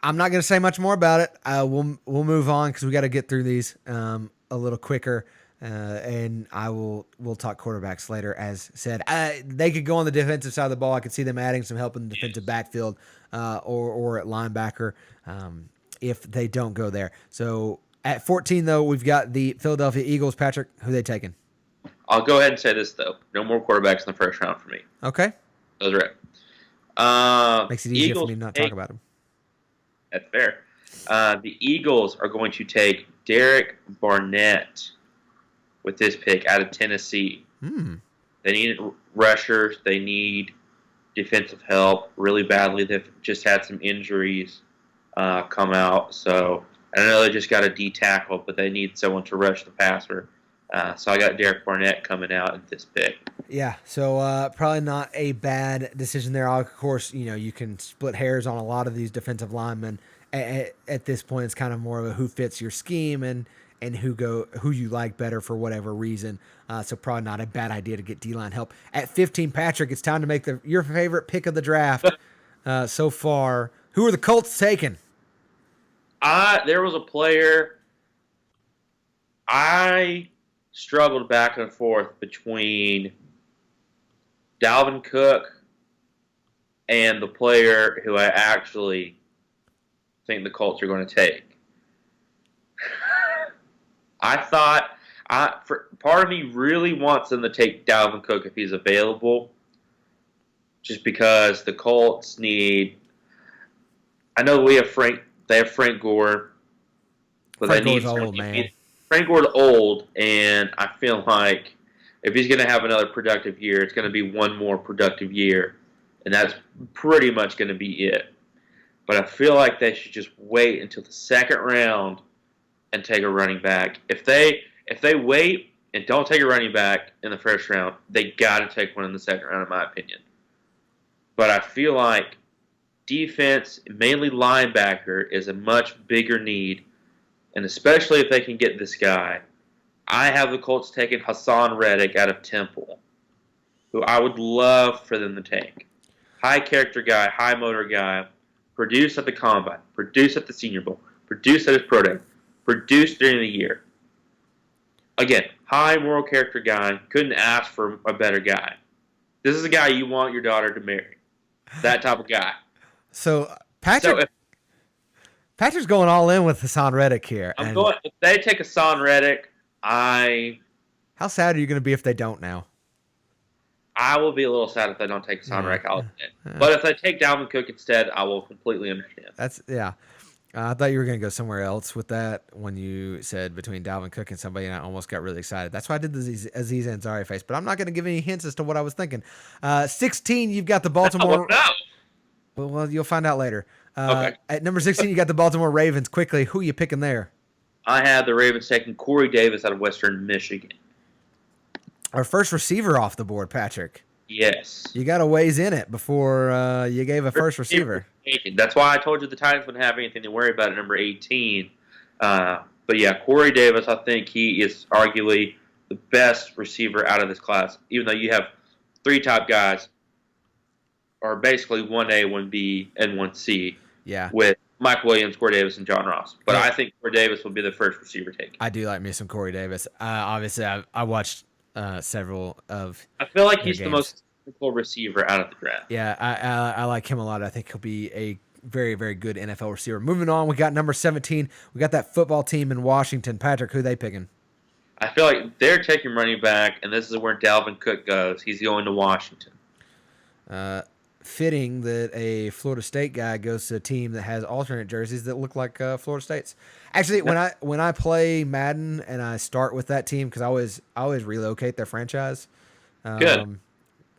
I'm not going to say much more about it. We'll move on because we got to get through these a little quicker. And we'll talk quarterbacks later. As said, they could go on the defensive side of the ball. I could see them adding some help in the defensive backfield, or at linebacker, if they don't go there. So at 14, though, we've got the Philadelphia Eagles. Patrick, who they taking? I'll go ahead and say this though: no more quarterbacks in the first round for me. Okay, Those are it. Makes it easier Eagles for me to not talk about them. That's fair. The Eagles are going to take Derek Barnett with this pick out of Tennessee. They need rushers. They need defensive help really badly. They've just had some injuries come out. So I know they just got a D tackle, but they need someone to rush the passer. So I got Derek Barnett coming out at this pick. Yeah, so probably not a bad decision there. Of course, you can split hairs on a lot of these defensive linemen. At this point, it's kind of more of a who fits your scheme and who you like better for whatever reason. So probably not a bad idea to get D-line help. At 15, Patrick, it's time to make your favorite pick of the draft so far. Who are the Colts taking? There was a player I struggled back and forth between Dalvin Cook and the player who I actually think the Colts are going to take. I thought, part of me really wants them to take Dalvin Cook if he's available, just because the Colts need. I know they have Frank Gore, but Frank they need Gore's old, man. Frank Gore's old, and I feel like if he's going to have another productive year, it's going to be one more productive year, and that's pretty much going to be it. But I feel like they should just wait until the second round and take a running back. If they wait and don't take a running back in the first round, they got to take one in the second round, in my opinion. But I feel like defense, mainly linebacker, is a much bigger need, and especially if they can get this guy. I have the Colts taking Hassan Reddick out of Temple, who I would love for them to take. High character guy, high motor guy, produced at the Combine, produced at the Senior Bowl, produced at his pro day, produced during the year. Again, high moral character guy, couldn't ask for a better guy. This is a guy you want your daughter to marry. That type of guy. So Patrick's going all in with Hassan Reddick here. If they take Hassan Reddick, how sad are you going to be if they don't now? I will be a little sad if they don't take Hassan Reddick. But if they take Dalvin Cook instead, I will completely understand. I thought you were going to go somewhere else with that when you said between Dalvin Cook and somebody, and I almost got really excited. That's why I did the Aziz Ansari face, but I'm not going to give any hints as to what I was thinking. 16, you've got the Baltimore. Well, you'll find out later. Okay. At number 16, you got the Baltimore Ravens. Quickly, who are you picking there? I have the Ravens taking Corey Davis out of Western Michigan. Our first receiver off the board, Patrick. Yes. You got a ways in it before you gave a first receiver. That's why I told you the Titans wouldn't have anything to worry about at number 18. But yeah, Corey Davis, I think he is arguably the best receiver out of this class, even though you have three top guys, or basically 1A, 1B, and 1C. Yeah. With Mike Williams, Corey Davis, and John Ross. But I think Corey Davis will be the first receiver taken. I do like me some Corey Davis. Obviously, I watched several of. I feel like he's games. the most technical receiver out of the draft. Yeah, I like him a lot. I think he'll be a very, very good NFL receiver. Moving on, we got number 17. We got that football team in Washington. Patrick, who they picking? I feel like they're taking running back, and this is where Dalvin Cook goes. He's going to Washington. fitting that a Florida State guy goes to a team that has alternate jerseys that look like Florida State's. Actually, when I play Madden and I start with that team, because I always relocate their franchise, Good.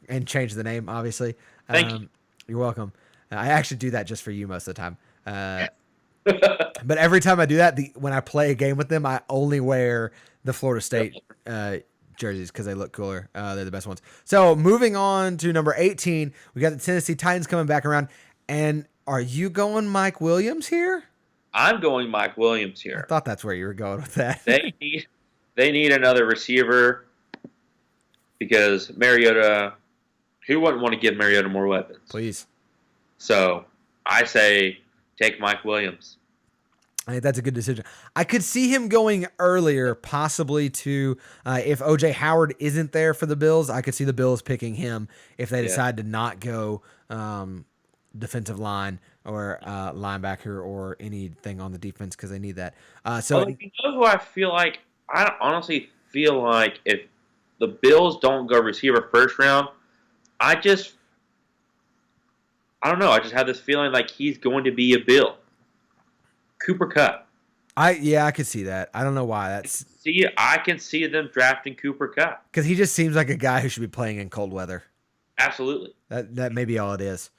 and change the name, obviously. Thank you. You're welcome. I actually do that just for you most of the time. But every time I do that, when I play a game with them, I only wear the Florida State jerseys because they look cooler. They're the best ones. So moving on to number 18, we got the Tennessee Titans coming back around. And are you going Mike Williams here? I'm going Mike Williams here. I thought that's where you were going with that. They need another receiver because Mariota. Who wouldn't want to give Mariota more weapons? Please. So I say take Mike Williams. I think that's a good decision. I could see him going earlier, possibly to if O.J. Howard isn't there for the Bills. I could see the Bills picking him if they decide to not go defensive line or linebacker or anything on the defense because they need that. You know who I feel like? I honestly feel like if the Bills don't go receiver first round, I don't know. I just have this feeling like he's going to be a Bill. Cooper Kupp. I could see that. I don't know why. I can see them drafting Cooper Kupp because he just seems like a guy who should be playing in cold weather. Absolutely. That may be all it is.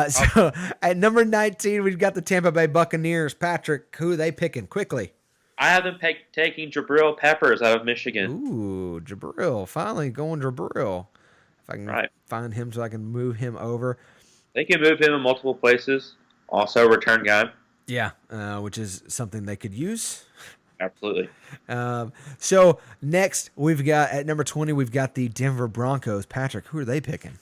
So at number 19, we've got the Tampa Bay Buccaneers. Patrick, who are they picking quickly? I have them taking Jabril Peppers out of Michigan. Ooh, Jabril. Finally going Jabril. If I can find him so I can move him over. They can move him in multiple places. Also, return guy. Yeah, which is something they could use. Absolutely. So next, we've got at number 20, we've got the Denver Broncos. Patrick, who are they picking?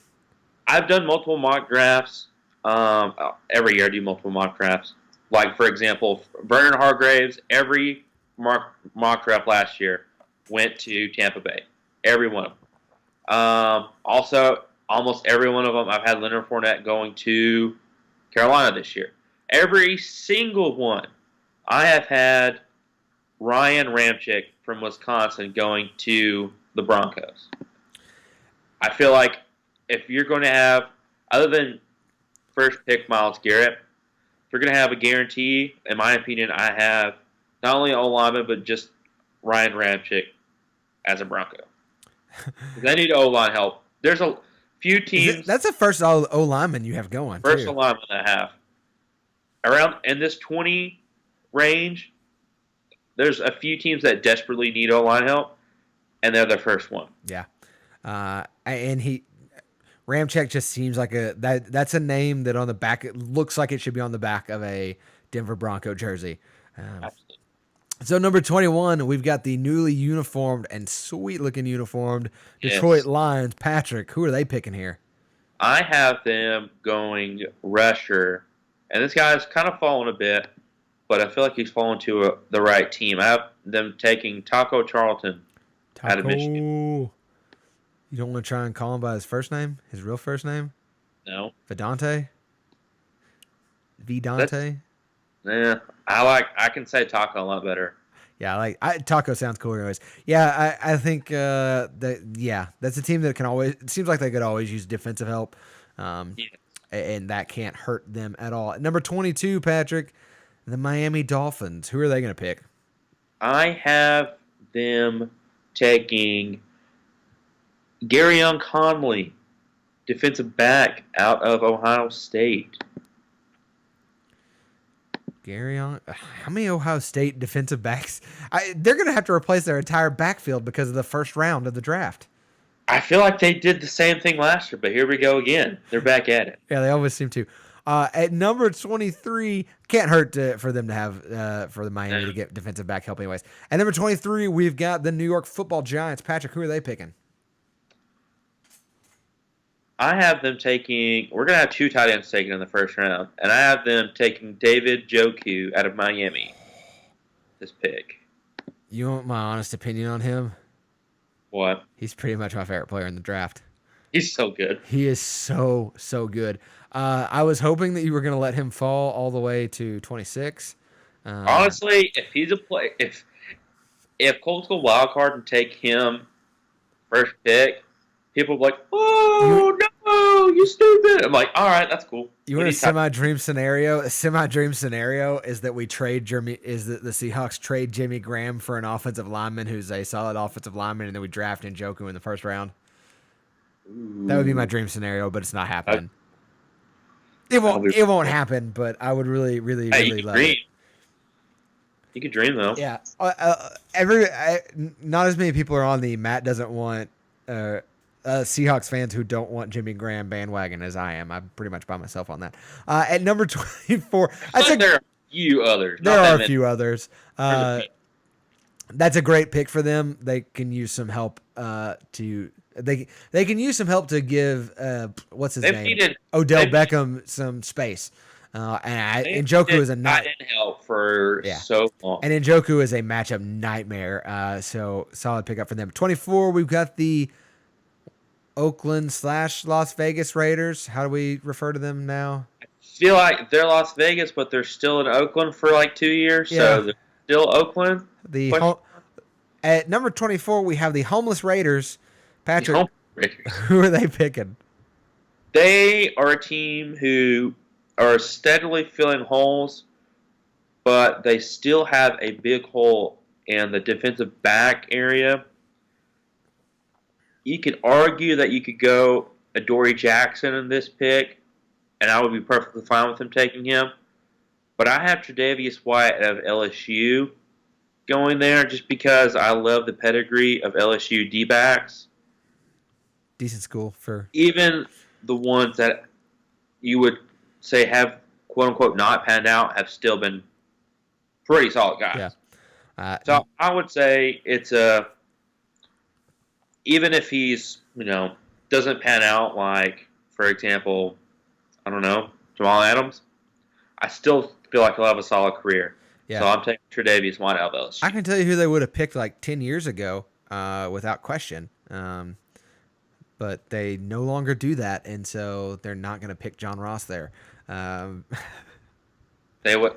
I've done multiple mock drafts. Every year I do multiple mock drafts. Like, for example, Vernon Hargraves, every mock draft last year went to Tampa Bay. Every one of them. Also, almost every one of them, I've had Leonard Fournette going to Carolina this year. Every single one, I have had Ryan Ramczyk from Wisconsin going to the Broncos. I feel like if you're going to have, other than first pick Myles Garrett, if you're going to have a guarantee, in my opinion, I have not only O-lineman, but just Ryan Ramczyk as a Bronco. They need O-line help. There's a few teams. That's the first O-lineman you have going. First O-lineman I have. Around in this 20 range, there's a few teams that desperately need O-line help, and they're the first one. Yeah. And Ramczyk just seems like that's a name that on the back, it looks like it should be on the back of a Denver Bronco jersey. Absolutely. So number 21, we've got the newly uniformed and sweet-looking uniformed Detroit Lions. Patrick, who are they picking here? I have them going rusher, and this guy's kind of fallen a bit, but I feel like he's fallen to the right team. I have them taking Taco Charlton out of Michigan. You don't want to try and call him by his first name? His real first name? No. Vidante? Vidante? Yeah, I can say Taco a lot better. Yeah, Taco sounds cool anyways. Yeah, I think that's a team that can always, it seems like they could always use defensive help. And that can't hurt them at all. At number 22, Patrick, the Miami Dolphins. Who are they going to pick? I have them taking Garyon Conley, defensive back out of Ohio State. How many Ohio State defensive backs? They're going to have to replace their entire backfield because of the first round of the draft. I feel like they did the same thing last year, but here we go again. They're back at it. Yeah, they always seem to. At number 23, can't hurt for them to have for the Miami to get defensive back help anyways. At number 23, we've got the New York Football Giants. Patrick, who are they picking? I have them taking – we're going to have two tight ends taken in the first round, and I have them taking David Njoku out of Miami, this pick. You want my honest opinion on him? What? He's pretty much my favorite player in the draft. He's so good. He is so good. I was hoping that you were going to let him fall all the way to 26. Honestly, if he's a play, if Colts go wild card and take him first pick, people will be like, "Oh no, you stupid!" I'm like, all right, that's cool. You want a semi-dream scenario? A semi-dream scenario is that we trade the Seahawks trade Jimmy Graham for an offensive lineman who's a solid offensive lineman, and then we draft Njoku in the first round. That would be my dream scenario, but it's not happening. It won't happen, but I would really, really, really love it. You could dream though. Yeah. Not as many people are on the Matt doesn't want Seahawks fans who don't want Jimmy Graham bandwagon as I am. I'm pretty much by myself on that. At number 24, I think there are a few others. There are a few others. That's a great pick for them. They can use some help they can use some help to give what's his name? Odell Beckham some space. And Njoku is a help for so long. And Njoku is a matchup nightmare. So solid pickup for them. 24, we've got the Oakland/Las Vegas Raiders. How do we refer to them now? I feel like they're Las Vegas, but they're still in Oakland for like 2 years. Yeah. So they're still Oakland. At number 24, we have the Homeless Raiders. Patrick, who are they picking? They are a team who are steadily filling holes, but they still have a big hole in the defensive back area. You could argue that you could go Adoree Jackson in this pick, and I would be perfectly fine with them taking him. But I have Tre'Davious White of LSU going there just because I love the pedigree of LSU D-backs. Decent school for... Even the ones that you would say have, quote-unquote, not panned out have still been pretty solid guys. Yeah. So I would say it's even if he's, doesn't pan out like, for example, I don't know, Jamal Adams, I still feel like he'll have a solid career. Yeah. So I'm taking Tre'Davious White out of LSU. I can tell you who they would have picked like 10 years ago without question. But they no longer do that, and so they're not going to pick John Ross there. They would.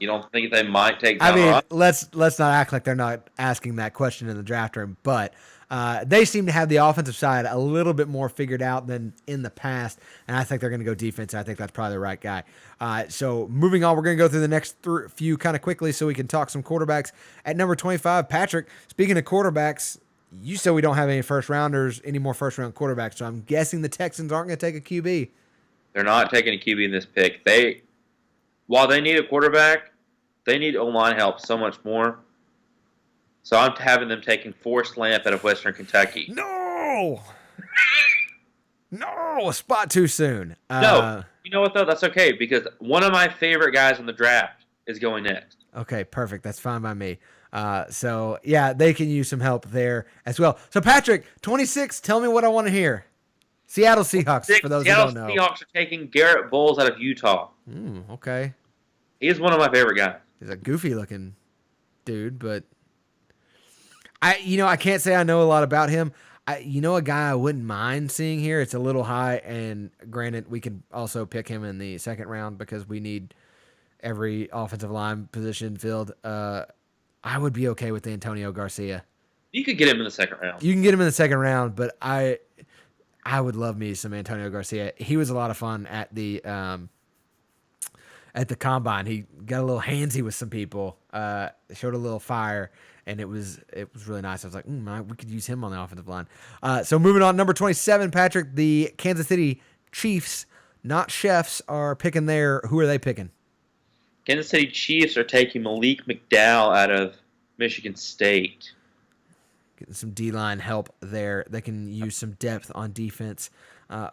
You don't think they might take John Ross? Let's not act like they're not asking that question in the draft room, but they seem to have the offensive side a little bit more figured out than in the past, and I think they're going to go defense, and I think that's probably the right guy. So moving on, we're going to go through the next few kind of quickly so we can talk some quarterbacks. At number 25, Patrick, speaking of quarterbacks, you said we don't have any more first-round quarterbacks, so I'm guessing the Texans aren't going to take a QB. They're not taking a QB in this pick. While they need a quarterback, they need O-line help so much more. So I'm having them taking Forrest Lamp out of Western Kentucky. No! No! A spot too soon. No. You know what, though? That's okay, because one of my favorite guys in the draft is going next. Okay, perfect. That's fine by me. So, yeah, they can use some help there as well. So, Patrick, 26, tell me what I want to hear. Seattle Seahawks, for those who don't know. Seattle Seahawks are taking Garrett Bowles out of Utah. Okay. He's one of my favorite guys. He's a goofy-looking dude, but I can't say I know a lot about him. A guy I wouldn't mind seeing here. It's a little high, and granted, we could also pick him in the second round because we need every offensive line position filled. I would be okay with Antonio Garcia. You could get him in the second round. You can get him in the second round, but I would love me some Antonio Garcia. He was a lot of fun at the combine. He got a little handsy with some people, showed a little fire, and it was really nice. I was like, we could use him on the offensive line. So moving on, number 27, Patrick, the Kansas City Chiefs, not Chefs, are picking there. Who are they picking? Kansas City Chiefs are taking Malik McDowell out of Michigan State. Getting some D-line help there. They can use some depth on defense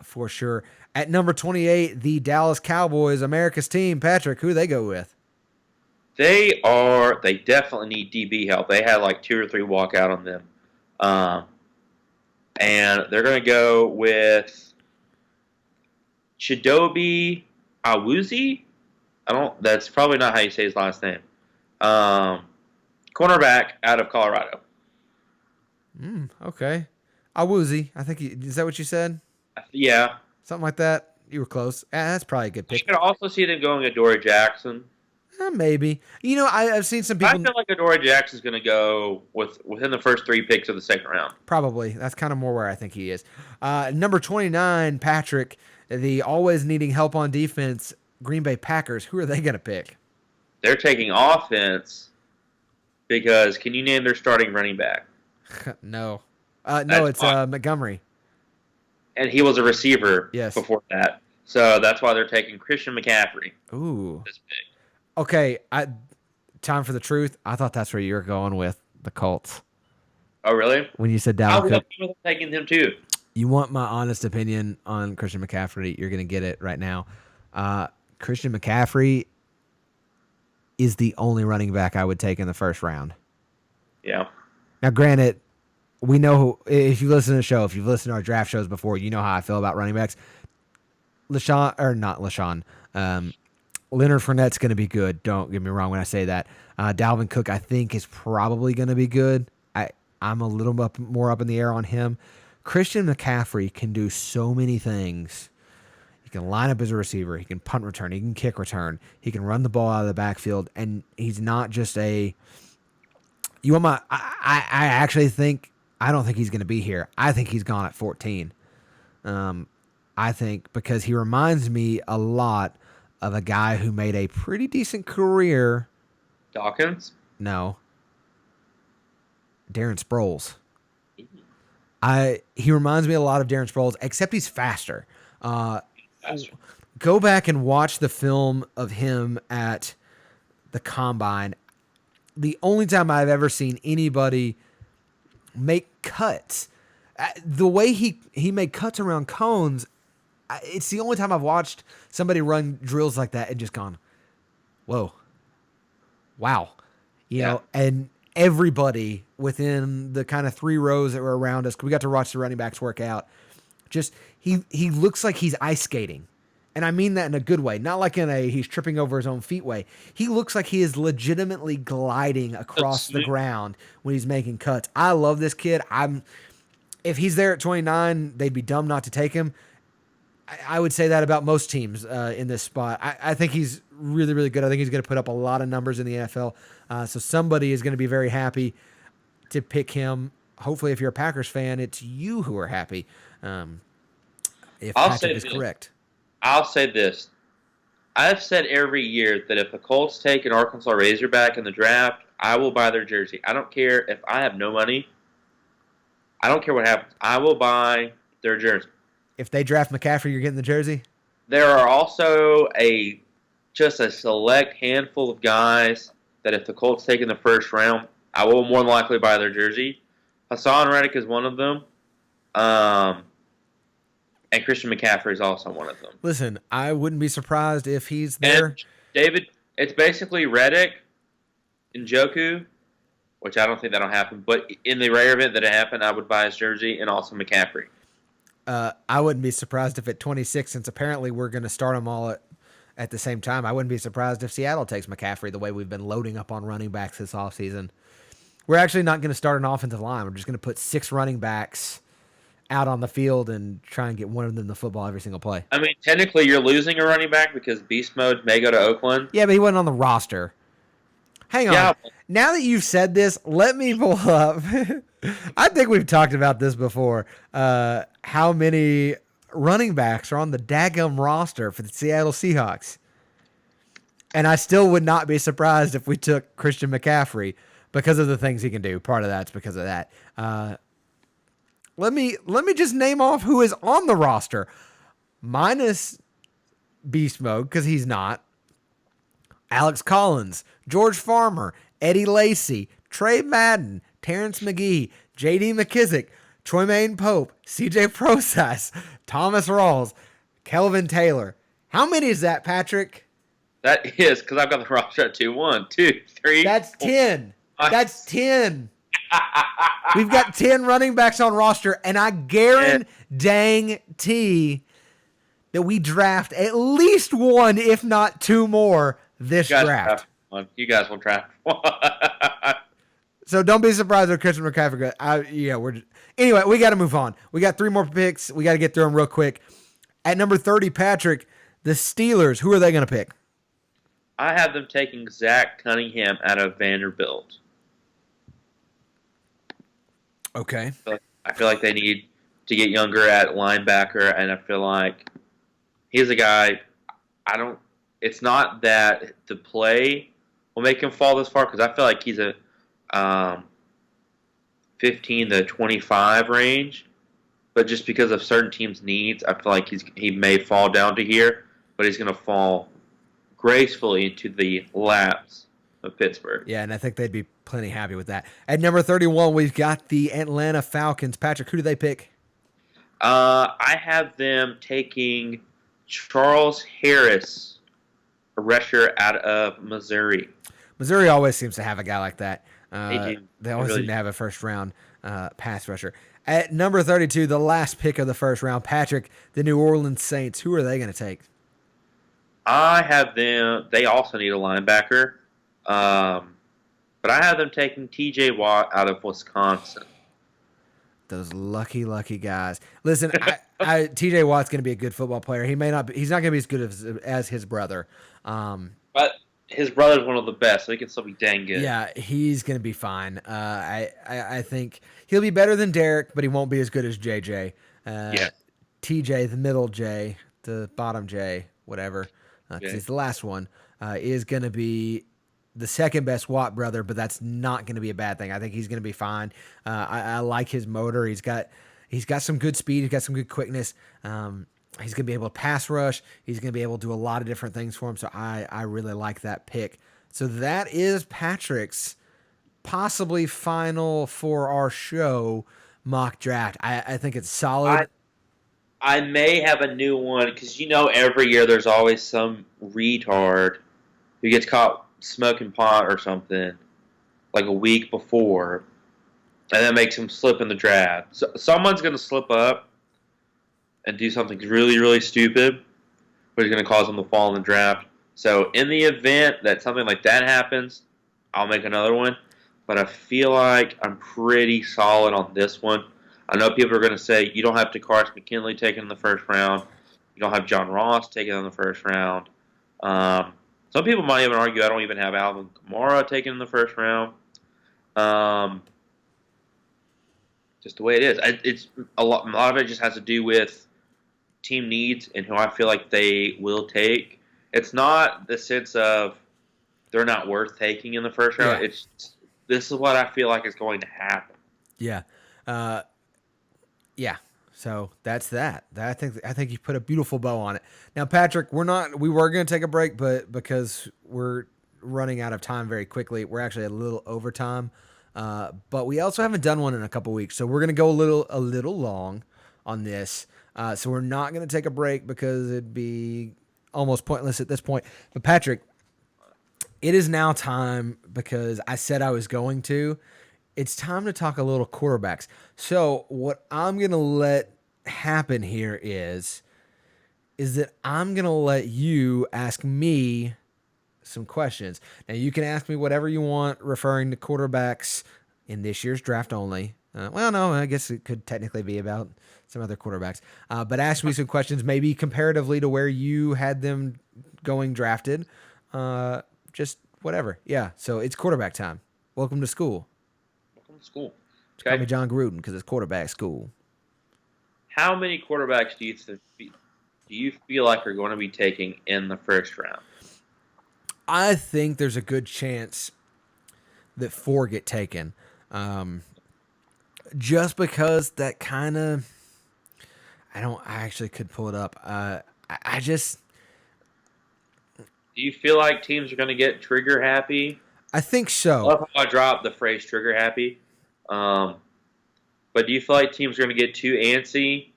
for sure. At number 28, the Dallas Cowboys, America's team. Patrick, who do they go with? They definitely need DB help. They had like 2 or 3 walk out on them. And they're going to go with Chidobe Awuzie. That's probably not how you say his last name. Cornerback out of Colorado. Okay. Awuzie. I think is that what you said? Yeah. Something like that. You were close. That's probably a good pick. You could also see them going Adoree Jackson. Maybe. I've seen some I people. feel like Adoree Jackson's going to go within the first 3 picks of the second round. Probably. That's kind of more where I think he is. Number 29, Patrick, the always needing help on defense, Green Bay Packers. Who are they going to pick? They're taking offense because can you name their starting running back? No. No, it's Montgomery. And he was a receiver Yes. before that. So that's why they're taking Christian McCaffrey. Ooh. This pick. Okay, time for the truth. I thought that's where you were going with the Colts. Oh, really? When you said I Dalvin would Cook. have taken him too. You want my honest opinion on Christian McCaffrey? You're going to get it right now. Christian McCaffrey is the only running back I would take in the first round. Yeah. Now, granted, we know if you listen to the show, if you've listened to our draft shows before, you know how I feel about running backs. Leonard Fournette's going to be good. Don't get me wrong when I say that. Dalvin Cook, I think, is probably going to be good. I'm a little more up in the air on him. Christian McCaffrey can do so many things. He can line up as a receiver. He can punt return. He can kick return. He can run the ball out of the backfield. And he's not just a... You want my... I actually think... I don't think he's going to be here. I think he's gone at 14. I think because he reminds me a lot of a guy who made a pretty decent career. Dawkins? No. Darren Sproles. He reminds me a lot of Darren Sproles, except he's faster. Go back and watch the film of him at the Combine. The only time I've ever seen anybody make cuts, the way he made cuts around cones, it's the only time I've watched somebody run drills like that and just gone, whoa, wow. You know, and everybody within the kind of 3 rows that were around us, we got to watch the running backs work out. Just, he looks like he's ice skating. And I mean that in a good way, not like in a he's tripping over his own feet way. He looks like he is legitimately gliding across the ground when he's making cuts. I love this kid. If he's there at 29, they'd be dumb not to take him. I would say that about most teams in this spot. I think he's really, really good. I think he's going to put up a lot of numbers in the NFL. So somebody is going to be very happy to pick him. Hopefully, if you're a Packers fan, it's you who are happy. If Patrick is correct. I'll say this. I've said every year that if the Colts take an Arkansas Razorback in the draft, I will buy their jersey. I don't care if I have no money. I don't care what happens. I will buy their jersey. If they draft McCaffrey, you're getting the jersey? There are also just a select handful of guys that if the Colts take in the first round, I will more than likely buy their jersey. Hassan Reddick is one of them. And Christian McCaffrey is also one of them. Listen, I wouldn't be surprised if he's there. And David, it's basically Reddick, Njoku, which I don't think that'll happen. But in the rare event that it happened, I would buy his jersey, and also McCaffrey. I wouldn't be surprised if at 26, since apparently we're going to start them all at the same time, I wouldn't be surprised if Seattle takes McCaffrey the way we've been loading up on running backs this offseason. We're actually not going to start an offensive line. We're just going to put 6 running backs out on the field and try and get one of them the football every single play. I mean, technically you're losing a running back because Beast Mode may go to Oakland. Yeah, but he wasn't on the roster. Hang on. Yeah. Now that you've said this, let me pull up. I think we've talked about this before. How many running backs are on the daggum roster for the Seattle Seahawks? And I still would not be surprised if we took Christian McCaffrey because of the things he can do. Part of that's because of that. Let me just name off who is on the roster, minus Beast Mode because he's not. Alex Collins, George Farmer, Eddie Lacy, Trey Madden, Terrence McGee, J.D. McKissick, Troymaine Pope, C.J. Process, Thomas Rawls, Kelvin Taylor. How many is that, Patrick? That is, because I've got the roster at 2, 1, 2, 3. That's 10. That's 10. We've got 10 running backs on roster, and I guarantee that we draft at least 1, if not 2 more this draft. You guys will draft one. So don't be surprised if Christian McCaffrey. Anyway, we got to move on. We got 3 more picks. We got to get through them real quick. At number 30, Patrick, the Steelers. Who are they going to pick? I have them taking Zach Cunningham out of Vanderbilt. Okay. I feel like they need to get younger at linebacker, and I feel like he's a guy. I don't. It's not that the play will make him fall this far because I feel like he's a 15 to 25 range, but just because of certain teams' needs, I feel like he may fall down to here, but he's going to fall gracefully into the laps of Pittsburgh. Yeah, and I think they'd be plenty happy with that. At number 31, we've got the Atlanta Falcons. Patrick, who do they pick? I have them taking Charles Harris, a rusher out of Missouri. Missouri always seems to have a guy like that. They do. They always really seem to have a first-round pass rusher. At number 32, the last pick of the first round, Patrick, the New Orleans Saints. Who are they going to take? I have them. They also need a linebacker, but I have them taking T.J. Watt out of Wisconsin. Those lucky guys. Listen, T.J. Watt's going to be a good football player. He may not. He's not going to be as good as his brother. But his brother's one of the best, so he can still be dang good. Yeah, he's going to be fine. I think he'll be better than Derek, but he won't be as good as J.J. Yeah. T.J., the middle J, the bottom J, whatever, because he's the last one, is going to be the second best Watt brother, but that's not going to be a bad thing. I think he's going to be fine. I like his motor. He's got some good speed. He's got some good quickness. He's going to be able to pass rush. He's going to be able to do a lot of different things for him. So I really like that pick. So that is Patrick's possibly final for our show mock draft. I think it's solid. I may have a new one because every year there's always some retard who gets caught smoking pot or something like a week before, and that makes him slip in the draft. So someone's going to slip up and do something really, really stupid, but it's going to cause them to fall in the draft. So in the event that something like that happens, I'll make another one. But I feel like I'm pretty solid on this one. I know people are going to say you don't have DeCarson McKinley taken in the first round. You don't have John Ross taken in the first round. Some people might even argue I don't even have Alvin Kamara taken in the first round. Just the way it is. It's a lot of it just has to do with team needs and who I feel like they will take. It's not the sense of they're not worth taking in the first round. Yeah. This is what I feel like is going to happen. Yeah. Yeah. So that's that. I think you put a beautiful bow on it. Now, Patrick, we were going to take a break, but because we're running out of time very quickly, we're actually a little over time. But we also haven't done one in a couple weeks, so we're going to go a little long on this. So we're not going to take a break because it'd be almost pointless at this point. But Patrick, it is now time, because I said I was going to. It's time to talk a little quarterbacks. So what I'm going to let happen here is that I'm going to let you ask me some questions. Now, you can ask me whatever you want referring to quarterbacks in this year's draft only. Well, no, I guess it could technically be about some other quarterbacks. But ask me some questions, maybe comparatively to where you had them going drafted. Just whatever. Yeah, so it's quarterback time. Welcome to school. School. Call me John Gruden because it's quarterback school. How many quarterbacks do you feel like are going to be taking in the first round? I think there's a good chance that 4 get taken. Just because that kind of, I actually could pull it up. I just. Do you feel like teams are going to get trigger happy? I think so. I love how I dropped the phrase trigger happy. But do you feel like teams are going to get too antsy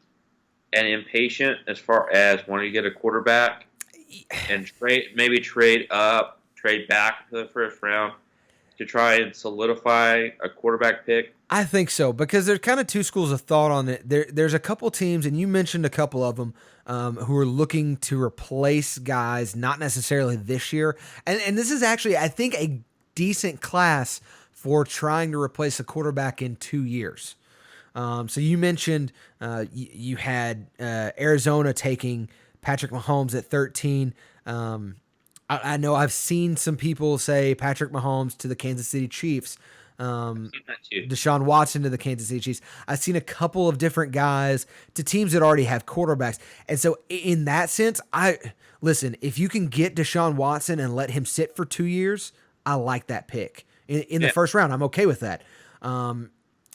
and impatient as far as wanting to get a quarterback and trade back to the first round to try and solidify a quarterback pick? I think so, because there's kind of two schools of thought on it. There's a couple teams, and you mentioned a couple of them, who are looking to replace guys, not necessarily this year. And this is actually, I think, a decent class for trying to replace a quarterback in 2 years. So you mentioned you had Arizona taking Patrick Mahomes at 13. I I know I've seen some people say Patrick Mahomes to the Kansas City Chiefs. I've seen that too. Deshaun Watson to the Kansas City Chiefs. I've seen a couple of different guys to teams that already have quarterbacks. And so in that sense, listen, if you can get Deshaun Watson and let him sit for 2 years, I like that pick. In the first round, I'm okay with that.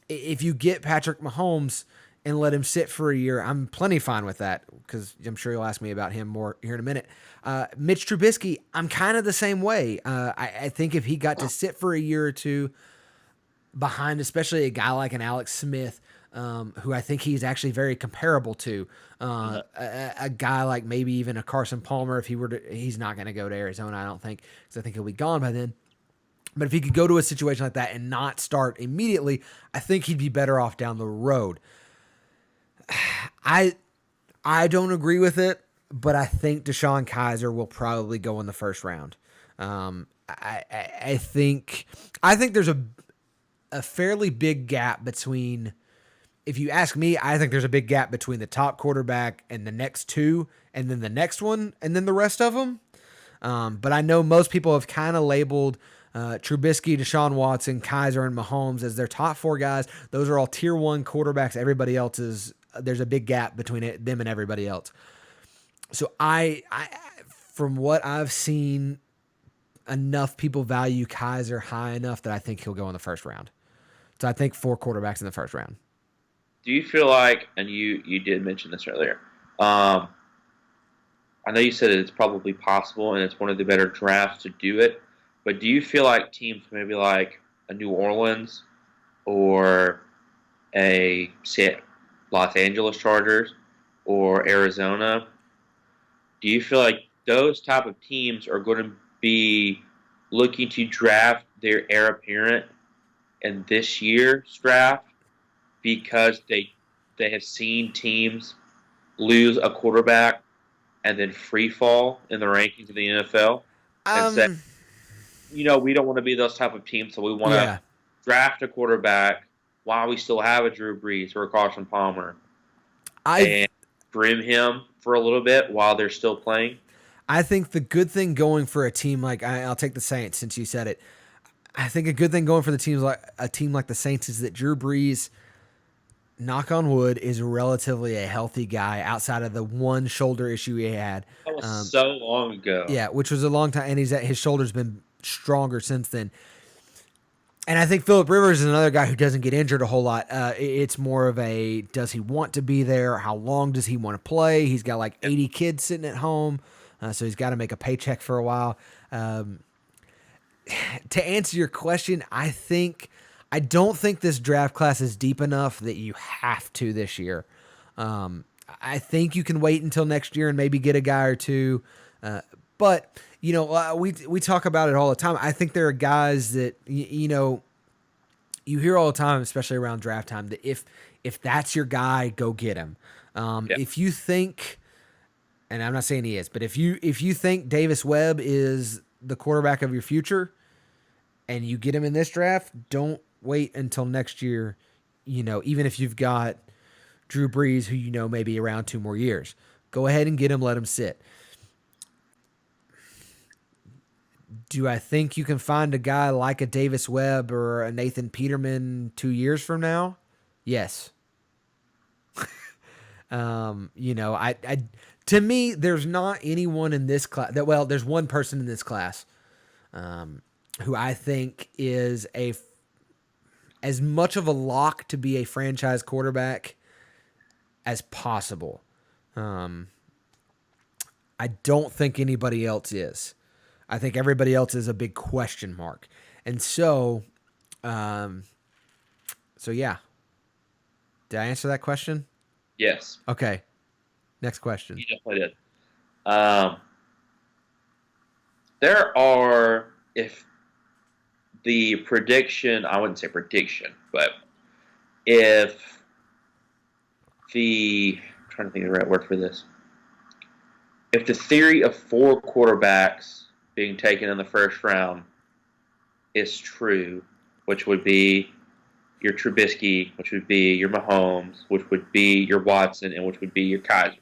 If you get Patrick Mahomes and let him sit for a year, I'm plenty fine with that, because I'm sure you'll ask me about him more here in a minute. Mitch Trubisky, I'm kind of the same way. I think if he got to sit for a year or two behind, especially a guy like an Alex Smith, who I think he's actually very comparable to, a guy like maybe even a Carson Palmer, if he's not going to go to Arizona, I don't think, because I think he'll be gone by then. But if he could go to a situation like that and not start immediately, I think he'd be better off down the road. I don't agree with it, but I think DeShone Kizer will probably go in the first round. I think there's a fairly big gap between, if you ask me, I think there's a big gap between the top quarterback and the next two, and then the next one, and then the rest of them. But I know most people have kind of labeled Trubisky, Deshaun Watson, Kizer, and Mahomes as their top four guys. Those are all tier one quarterbacks. Everybody else there's a big gap between them and everybody else. So I from what I've seen, enough people value Kizer high enough that I think he'll go in the first round. So I think 4 quarterbacks in the first round. Do you feel like, and you did mention this earlier, I know you said it's probably possible and it's one of the better drafts to do it, but do you feel like teams maybe like a New Orleans or a Los Angeles Chargers or Arizona, do you feel like those type of teams are going to be looking to draft their heir apparent in this year's draft because they have seen teams lose a quarterback and then free fall in the rankings of the NFL and say, we don't want to be those type of teams, so we want to draft a quarterback while we still have a Drew Brees or a Carson Palmer and trim him for a little bit while they're still playing? I think the good thing going for a team like, I'll take the Saints since you said it. I think a good thing going for a team like the Saints is that Drew Brees, knock on wood, is relatively a healthy guy outside of the one shoulder issue he had. That was so long ago. Yeah, which was a long time, and his shoulder's been stronger since then. And I think Phillip Rivers is another guy who doesn't get injured a whole lot. It's more of a, does he want to be there? How long does he want to play? He's got like 80 kids sitting at home, so he's got to make a paycheck for a while. To answer your question, I don't think this draft class is deep enough that you have to this year. I think you can wait until next year and maybe get a guy or two. But we talk about it all the time. I think there are guys that you hear all the time, especially around draft time, that if that's your guy, go get him. If you think, and I'm not saying he is, but if you think Davis Webb is the quarterback of your future, and you get him in this draft, don't wait until next year. Even if you've got Drew Brees, who may be around 2 more years, go ahead and get him. Let him sit. Do I think you can find a guy like a Davis Webb or a Nathan Peterman 2 years from now? Yes. To me, there's not anyone in this class there's one person in this class who I think is as much of a lock to be a franchise quarterback as possible. I don't think anybody else is. I think everybody else is a big question mark. And so yeah. Did I answer that question? Yes. Okay. Next question. You definitely did. There are, if the prediction, I wouldn't say prediction, but if I'm trying to think of the right word for this. If the theory of 4 quarterbacks being taken in the first round is true, which would be your Trubisky, which would be your Mahomes, which would be your Watson, and which would be your Kizer.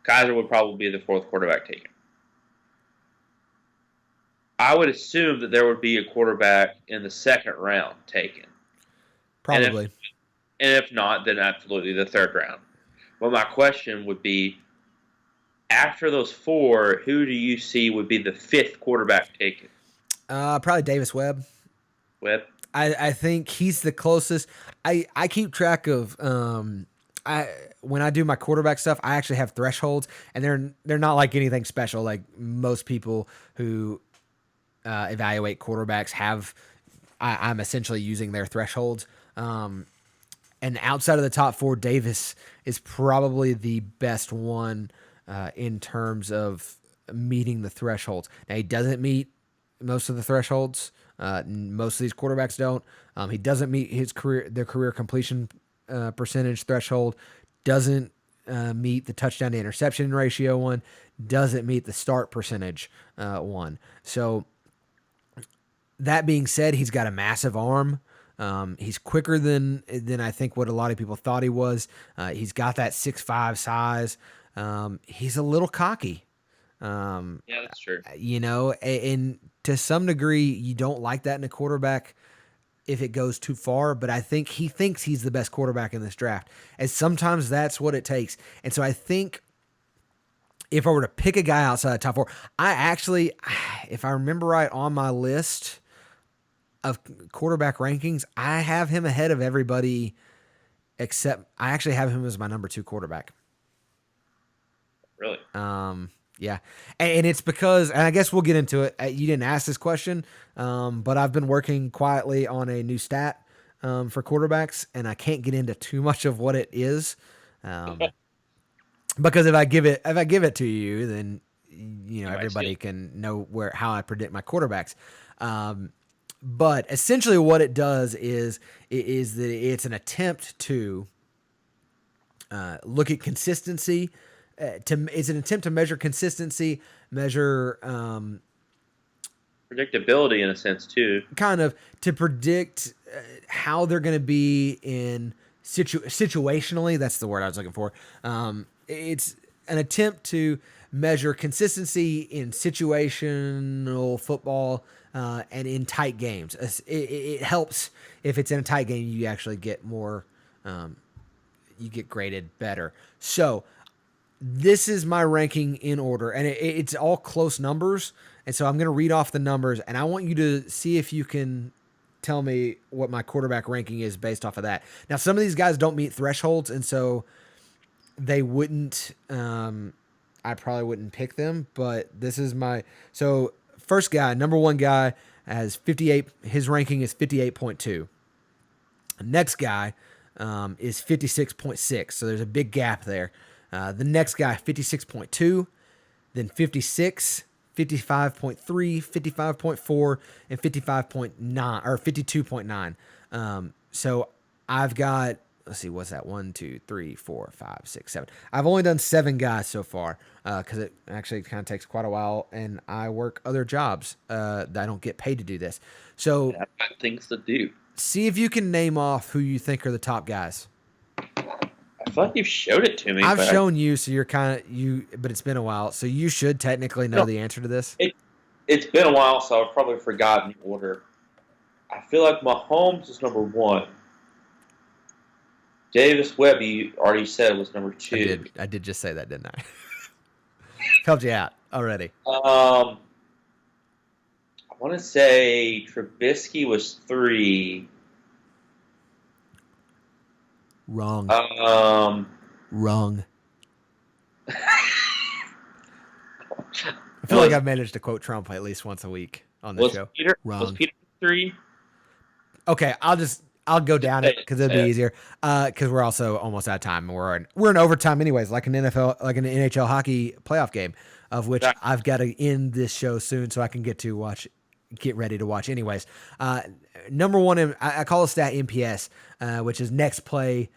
Kizer would probably be the 4th quarterback taken. I would assume that there would be a quarterback in the second round taken. Probably. And if not, then absolutely the third round. But my question would be, after those 4, who do you see would be the 5th quarterback taken? Probably Davis Webb. Webb? I think he's the closest. I keep track of when I do my quarterback stuff, I actually have thresholds, and they're not like anything special. Like most people who evaluate quarterbacks have, I'm essentially using their thresholds. And outside of the top 4, Davis is probably the best one in terms of meeting the thresholds. Now, he doesn't meet most of the thresholds. Most of these quarterbacks don't. He doesn't meet their career completion percentage threshold. Doesn't meet the touchdown to interception ratio one. Doesn't meet the start percentage one. So that being said, he's got a massive arm. He's quicker than I think what a lot of people thought he was. He's got that 6'5" size. He's a little cocky. Yeah, that's true. And to some degree, you don't like that in a quarterback if it goes too far, but I think he thinks he's the best quarterback in this draft. And sometimes that's what it takes. And so I think if I were to pick a guy outside the top 4, I actually, if I remember right on my list of quarterback rankings, I have him ahead of everybody except I actually have him as my number 2 quarterback. Really? Yeah. And it's because, and I guess we'll get into it. You didn't ask this question, but I've been working quietly on a new stat for quarterbacks, and I can't get into too much of what it is. Because if I give it to you, then everybody can know how I predict my quarterbacks. But essentially what it does is that it's an attempt to look at consistency. It's an attempt to measure consistency, measure predictability in a sense too. Kind of to predict how they're going to be in situationally. That's the word I was looking for. It's an attempt to measure consistency in situational football and in tight games. It helps if it's in a tight game. You actually get more. You get graded better. So. This is my ranking in order, and it's all close numbers. And so I'm going to read off the numbers, and I want you to see if you can tell me what my quarterback ranking is based off of that. Now, some of these guys don't meet thresholds, and so they wouldn't. I probably wouldn't pick them, but this is my. So first guy, number 1 guy, has 58. His ranking is 58.2. Next guy is 56.6. So there's a big gap there. The next guy, 56.2, then 56, 55.3, 55.4, and 55.9 or 52.9. So I've got, let's see, what's that? 1, 2, 3, 4, 5, 6, 7. I've only done 7 guys so far because it actually kind of takes quite a while, and I work other jobs that I don't get paid to do this. So I've got things to do. See if you can name off who you think are the top guys. I feel like you've showed it to me. I've shown you, so you're kind of but it's been a while, so you should technically know the answer to this. It's been a while, so I've probably forgotten the order. I feel like Mahomes is number 1. Davis Webb, you already said, was number 2. I did just say that, didn't I? Helped you out already. I want to say Trubisky was 3. Wrong. Wrong. I feel like I've managed to quote Trump at least once a week on this show. Wrong. Was Peter 3? Okay, I'll go down it because it'll be easier. Because we're also almost out of time. We're in overtime anyways, like an NHL hockey playoff game, of which I've got to end this show soon so I can get ready to watch. Anyways, number 1, I call a stat MPS, which is next play.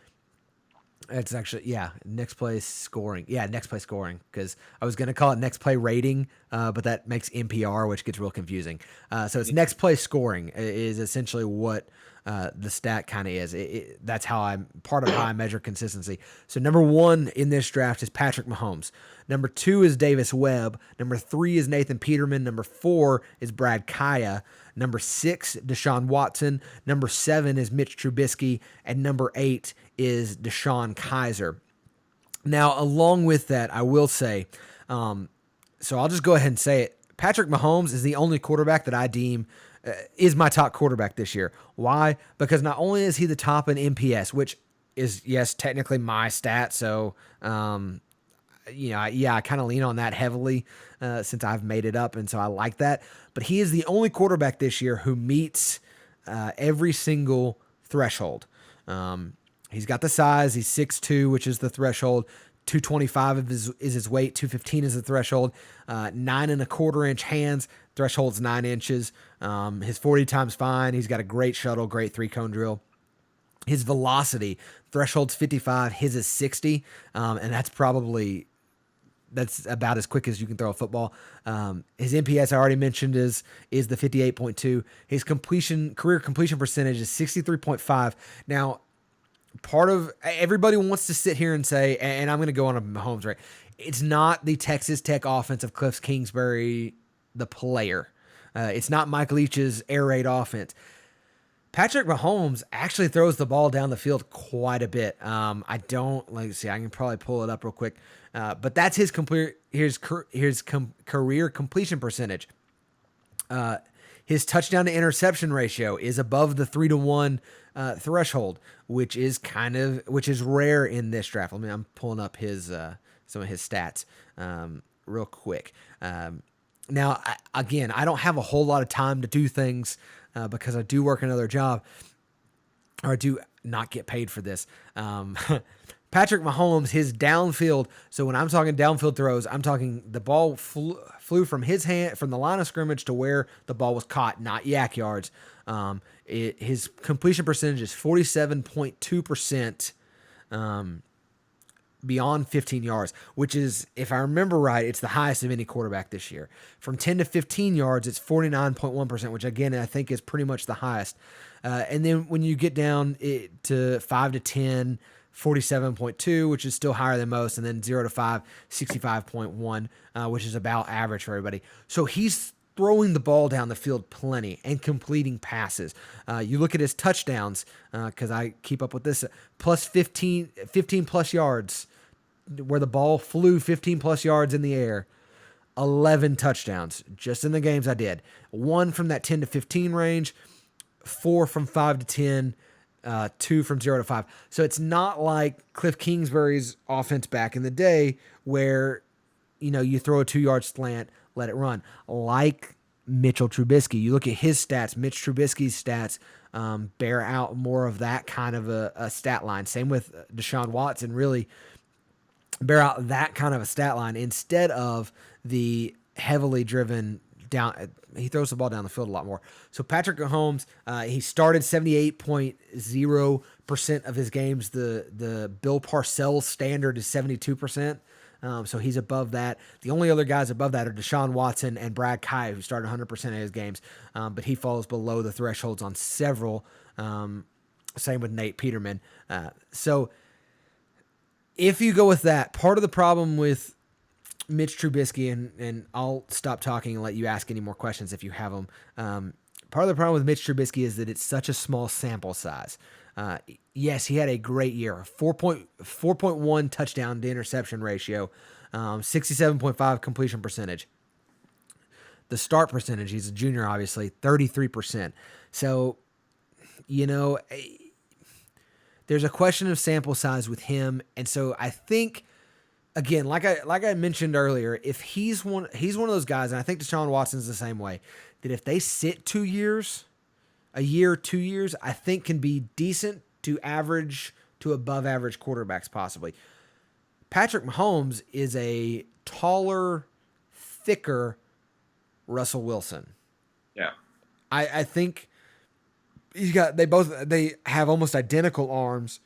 It's actually, next play scoring. Yeah, next play scoring, because I was going to call it next play rating, but that makes NPR, which gets real confusing. So it's next play scoring is essentially what the stat kind of is. That's how I'm part of how I measure consistency. So number 1 in this draft is Patrick Mahomes. Number 2 is Davis Webb. Number 3 is Nathan Peterman. Number 4 is Brad Kaya. Number 6, Deshaun Watson. Number 7 is Mitch Trubisky. And number 8 is Deshaun Kaiser. Now, along with that, I will say, so I'll just go ahead and say it. Patrick Mahomes is the only quarterback that I deem is my top quarterback this year. Why? Because not only is he the top in MPS, which is, yes, technically my stat. So, I kind of lean on that heavily since I've made it up. And so I like that. But he is the only quarterback this year who meets every single threshold. He's got the size. He's 6'2", which is the threshold. 225 is his weight. 215 is the threshold. 9 1/4 inch hands. Threshold's 9 inches. His 40 times fine. He's got a great shuttle, great 3-cone drill. His velocity, threshold's 55. His is 60. And that's about as quick as you can throw a football. His MPS I already mentioned is the 58.2. His career completion percentage is 63.5. Now, part of everybody wants to sit here and say, and I'm going to go on a Mahomes, right? It's not the Texas Tech offense of Cliff Kingsbury, the player. It's not Mike Leach's air raid offense. Patrick Mahomes actually throws the ball down the field quite a bit. I can probably pull it up real quick. But that's his career completion percentage. His touchdown to interception ratio is above the 3-to-1 threshold, which is rare in this draft. I'm pulling up some of his stats real quick. Now, I don't have a whole lot of time to do things because I do work another job, or I do not get paid for this. Patrick Mahomes, his downfield. So when I'm talking downfield throws, I'm talking the ball flew from his hand, from the line of scrimmage to where the ball was caught, not yak yards. His completion percentage is 47.2%. Beyond 15 yards, which is, if I remember right, it's the highest of any quarterback this year. From 10 to 15 yards, it's 49.1%, which again, I think is pretty much the highest. And then when you get down to 5 to 10, 47.2, which is still higher than most. And then 0 to 5, 65.1, which is about average for everybody. So he's throwing the ball down the field plenty and completing passes. You look at his touchdowns, because I keep up with this, plus 15 plus yards, where the ball flew 15 plus yards in the air. 11 touchdowns just in the games I did. 1 from that 10 to 15 range, 4 from 5 to 10, 2 from 0 to 5. So it's not like Cliff Kingsbury's offense back in the day where, you throw a 2-yard slant, let it run. Like Mitchell Trubisky. You look at his stats, Mitch Trubisky's stats bear out more of that kind of a stat line. Same with Deshaun Watson, really bear out that kind of a stat line instead of the heavily driven down. He throws the ball down the field a lot more. So Patrick Mahomes, he started 78.0% of his games. The Bill Parcells standard is 72%. So he's above that. The only other guys above that are Deshaun Watson and Brad Kaya, who started 100% of his games, but he falls below the thresholds on several. Same with Nate Peterman. So if you go with that, part of the problem with Mitch Trubisky, and I'll stop talking and let you ask any more questions if you have them. Part of the problem with Mitch Trubisky is that it's such a small sample size. Yes, he had a great year, 4.1 touchdown to interception ratio, 67.5 completion percentage. The start percentage, he's a junior, obviously, 33%. So, there's a question of sample size with him. And so I think, again, like I mentioned earlier, if he's one of those guys, and I think Deshaun Watson's the same way, that if they sit 2 years, a year, 2 years, I think can be decent to average to above average quarterbacks possibly. Patrick Mahomes is a taller, thicker Russell Wilson. Yeah. I think they have almost identical arms.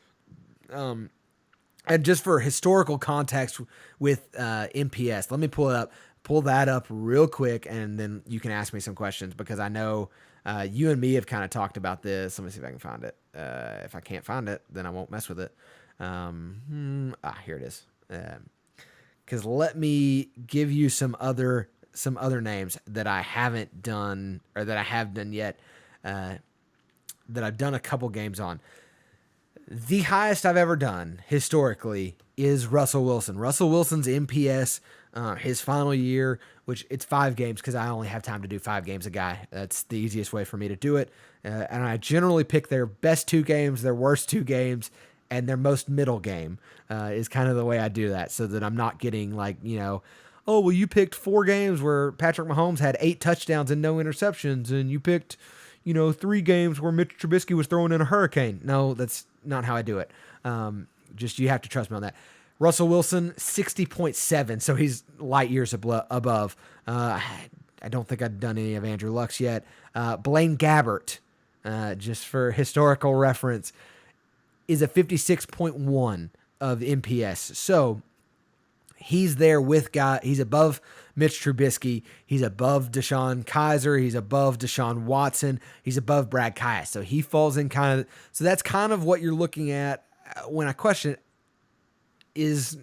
And just for historical context with MPS, let me pull that up real quick, and then you can ask me some questions because I know you and me have kind of talked about this. Let me see if I can find it. If I can't find it, then I won't mess with it. Here it is. Because let me give you some other names that I haven't done or that I have done yet. That I've done a couple games on. The highest I've ever done historically is Russell Wilson. Russell Wilson's MPS, his final year, which it's 5 games because I only have time to do 5 games a guy. That's the easiest way for me to do it. And I generally pick their best 2 games, their worst 2 games, and their most middle game is kind of the way I do that so that I'm not getting like, oh, well, you picked 4 games where Patrick Mahomes had 8 touchdowns and no interceptions, and you picked, 3 games where Mitch Trubisky was throwing in a hurricane. No, that's not how I do it. Just you have to trust me on that. Russell Wilson, 60.7, so he's light years above. I don't think I've done any of Andrew Luck's yet. Blaine Gabbert, just for historical reference, is a 56.1 of MPS. So he's there with he's above Mitch Trubisky. He's above Deshaun Kaiser. He's above Deshaun Watson. He's above Brad Caius. So he falls in so that's kind of what you're looking at when I question it is,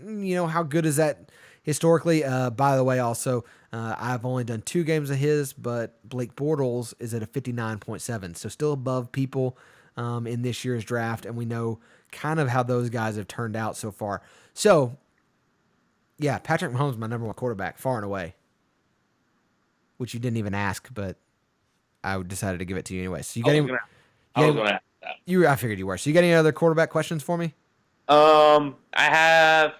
how good is that historically? By the way, also, I've only done 2 games of his, but Blake Bortles is at a 59.7. So still above people in this year's draft. And we know kind of how those guys have turned out so far. So, yeah, Patrick Mahomes is my number 1 quarterback, far and away. Which you didn't even ask, but I decided to give it to you anyway. So you got any? I was going to ask that. I figured you were. So you got any other quarterback questions for me? I have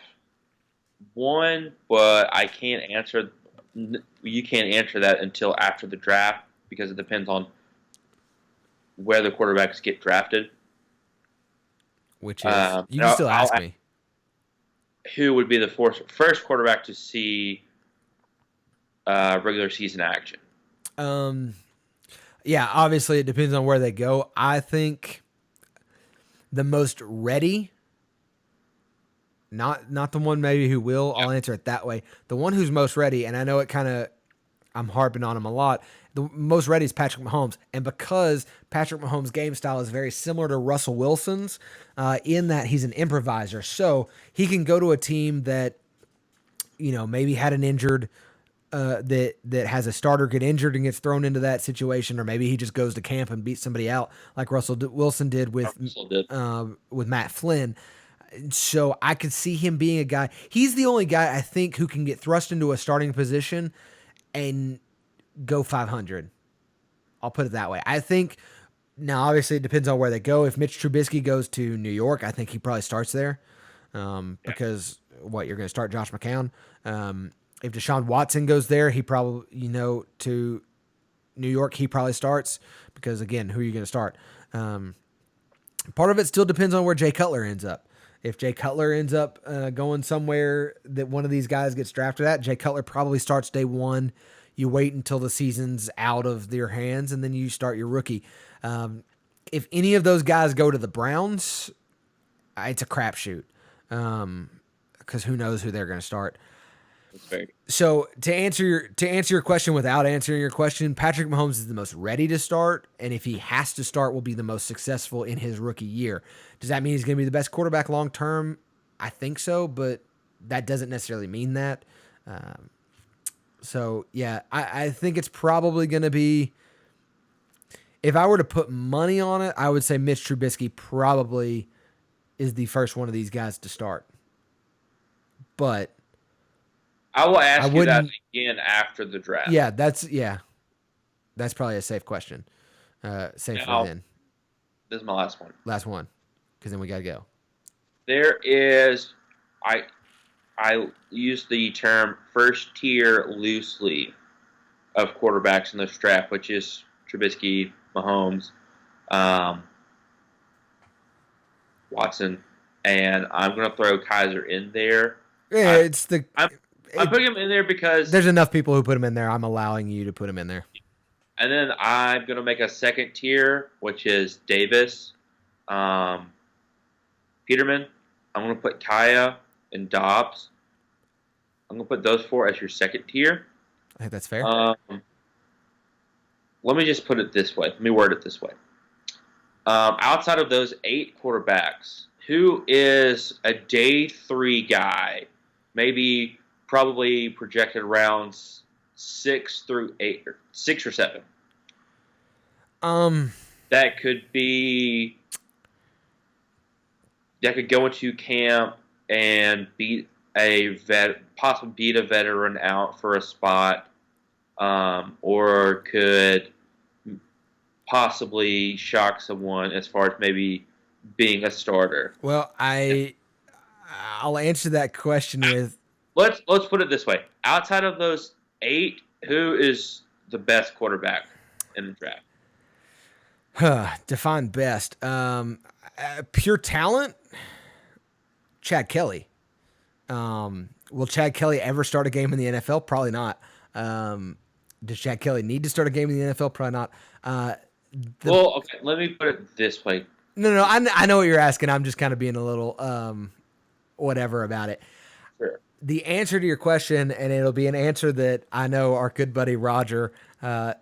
one, but I can't answer. You can't answer that until after the draft because it depends on where the quarterbacks get drafted. Which is you can still ask me. Who would be the first quarterback to see regular season action? Yeah, obviously it depends on where they go. I think the most ready, not the one maybe who will, I'll answer it that way. The one who's most ready, and I know I'm harping on him a lot, the most ready is Patrick Mahomes. And because Patrick Mahomes' game style is very similar to Russell Wilson's, in that he's an improviser. So he can go to a team that, maybe had an injured, that has a starter get injured and gets thrown into that situation, or maybe he just goes to camp and beats somebody out like Russell Wilson did with Matt Flynn. So I could see him being a guy. He's the only guy I think who can get thrust into a starting position and go 500. I'll put it that way. I think now, obviously, it depends on where they go. If Mitch Trubisky goes to New York, I think he probably starts there because you're going to start Josh McCown. If Deshaun Watson goes there, he probably, to New York, he probably starts because, again, who are you going to start? Part of it still depends on where Jay Cutler ends up. If Jay Cutler ends up going somewhere that one of these guys gets drafted at, Jay Cutler probably starts day 1. You wait until the season's out of their hands, and then you start your rookie. If any of those guys go to the Browns, it's a crapshoot because who knows who they're going to start. So to answer your question without answering your question, Patrick Mahomes is the most ready to start, and if he has to start, will be the most successful in his rookie year. Does that mean he's going to be the best quarterback long term? I think so, but that doesn't necessarily mean that. So yeah, I think it's probably going to be. If I were to put money on it, I would say Mitch Trubisky probably is the first one of these guys to start. But I will ask you that again after the draft. Yeah, that's probably a safe question. Safe for then. This is my last one. Last one, because then we got to go. There is, I use the term first tier loosely of quarterbacks in this draft, which is Trubisky, Mahomes, Watson, and I'm going to throw Kaiser in there. Yeah, I'm putting him in there because there's enough people who put him in there. I'm allowing you to put him in there. And then I'm going to make a second tier, which is Davis, Peterman, I'm going to put Kaya and Dobbs. I'm going to put those 4 as your second tier. I think that's fair. Let me just put it this way. Let me word it this way. Outside of those 8 quarterbacks, who is a day 3 guy, maybe probably projected around 6 through 8, or 6 or 7? That could be. That could go into camp and possibly beat a veteran out for a spot, or could possibly shock someone as far as maybe being a starter. Well, I'll answer that question with Let's put it this way: outside of those 8, who is the best quarterback in the draft? define best. Pure talent. Chad Kelly. Will Chad Kelly ever start a game in the NFL? Probably not. Does Chad Kelly need to start a game in the NFL? Probably not. Well, okay, let me put it this way. No, I know what you're asking. I'm just kind of being a little whatever about it. Sure. The answer to your question, and it'll be an answer that I know our good buddy Roger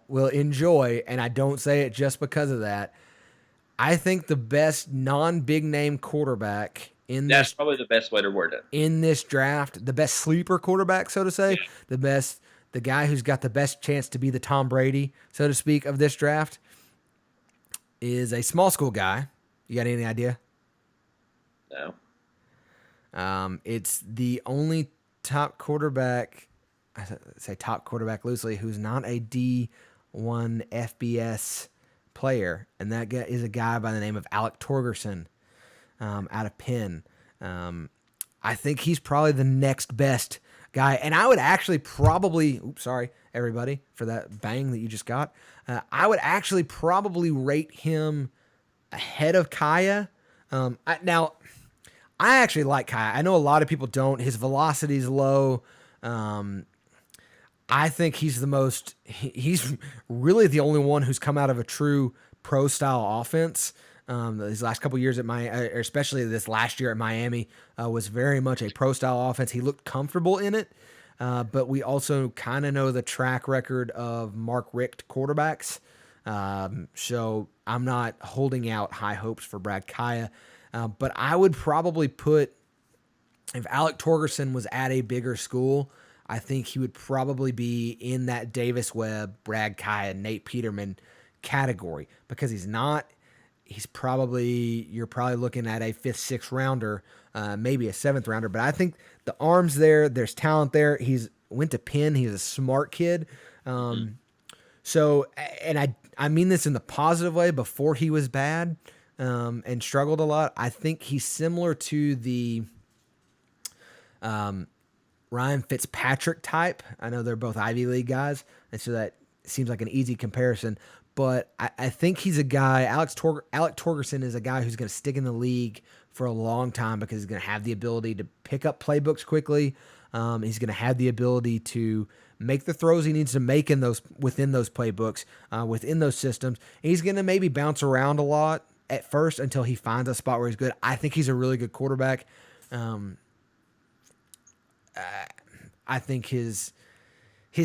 will enjoy, and I don't say it just because of that. I think the best non-big name quarterback That's probably the best way to word it. In this draft, the best sleeper quarterback, so to say, the guy who's got the best chance to be the Tom Brady, so to speak, of this draft, is a small school guy. You got any idea? No. It's the only top quarterback, I say top quarterback loosely, who's not a D1 FBS player, and that guy is a guy by the name of Alec Torgerson out of Penn. I think he's probably the next best guy, and I would actually probably, oops, sorry, everybody, for that bang that you just got. I would actually probably rate him ahead of Kaya. Now, I actually like Kaya. I know a lot of people don't. His velocity is low. I think he's he's really the only one who's come out of a true pro-style offense. These last couple years or especially this last year at Miami, was very much a pro-style offense. He looked comfortable in it, but we also kind of know the track record of Mark Richt quarterbacks. So I'm not holding out high hopes for Brad Kaya, but I would probably put, if Alec Torgerson was at a bigger school, I think he would probably be in that Davis Webb, Brad Kaya, Nate Peterman category, because he's not. You're probably looking at a 5th, 6th rounder, maybe a 7th rounder. But I think the arm's there. There's talent there. He's went to Penn. He's a smart kid. So, and I mean this in the positive way. Before he was bad and struggled a lot, I think he's similar to the Ryan Fitzpatrick type. I know they're both Ivy League guys, and so that seems like an easy comparison. But I think he's a guy, Alec Torgerson is a guy who's going to stick in the league for a long time because he's going to have the ability to pick up playbooks quickly. He's going to have the ability to make the throws he needs to make within those playbooks, within those systems. And he's going to maybe bounce around a lot at first until he finds a spot where he's good. I think he's a really good quarterback. I think his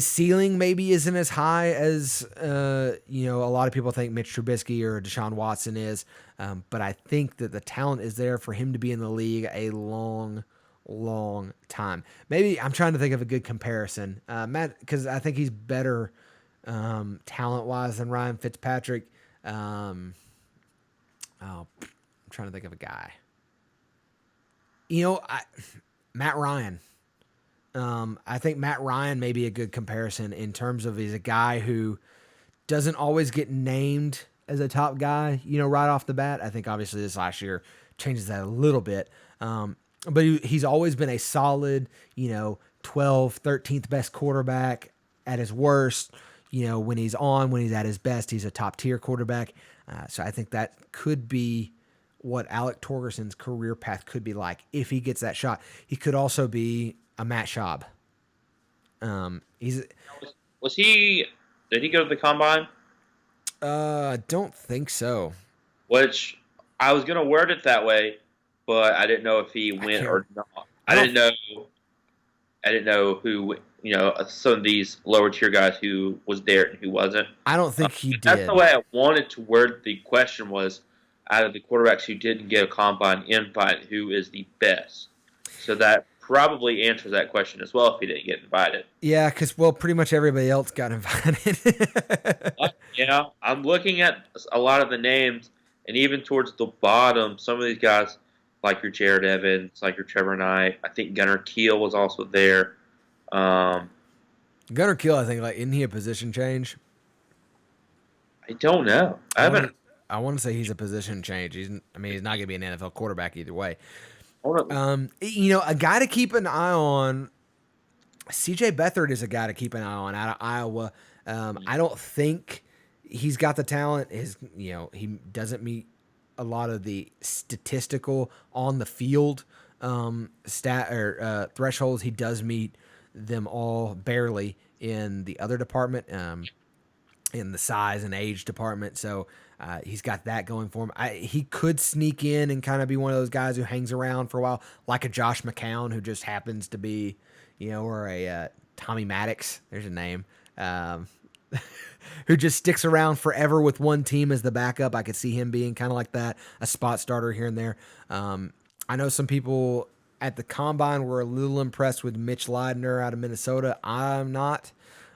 ceiling maybe isn't as high as a lot of people think Mitch Trubisky or Deshaun Watson is, but I think that the talent is there for him to be in the league a long, long time. Maybe I'm trying to think of a good comparison, Matt, because I think he's better talent-wise than Ryan Fitzpatrick. I'm trying to think of a guy. Matt Ryan. I think Matt Ryan may be a good comparison in terms of he's a guy who doesn't always get named as a top guy, right off the bat. I think obviously this last year changes that a little bit. But he's always been a solid, 12th, 13th best quarterback at his worst. When he's at his best, he's a top tier quarterback. So I think that could be what Alec Torgerson's career path could be like if he gets that shot. He could also be a Matt Schaub. Did he go to the combine? I don't think so. Which I was going to word it that way, but I didn't know if he went or not. I didn't know who, some of these lower tier guys who was there and who wasn't. I don't think he did. That's the way I wanted to word the question was, out of the quarterbacks who didn't get a combine invite, who is the best? So that probably answers that question as well if he didn't get invited. Yeah, because, pretty much everybody else got invited. I'm looking at a lot of the names, and even towards the bottom, some of these guys, like your Jared Evans, like your Trevor Knight, I think Gunnar Keel was also there. Gunnar Keel, I think, isn't he a position change? I don't know. I want to say he's a position change. He's not going to be an NFL quarterback either way. A guy to keep an eye on, C.J. Beathard is a guy to keep an eye on out of Iowa. I don't think he's got the talent. He doesn't meet a lot of the statistical on the field thresholds. He does meet them all barely in the other department, in the size and age department. So he's got that going for him. He could sneak in and kind of be one of those guys who hangs around for a while, like a Josh McCown, who just happens to be, or a Tommy Mattyice. There's a name. Who just sticks around forever with one team as the backup. I could see him being kind of like that, a spot starter here and there. I know some people at the Combine were a little impressed with Mitch Leidner out of Minnesota. I'm not.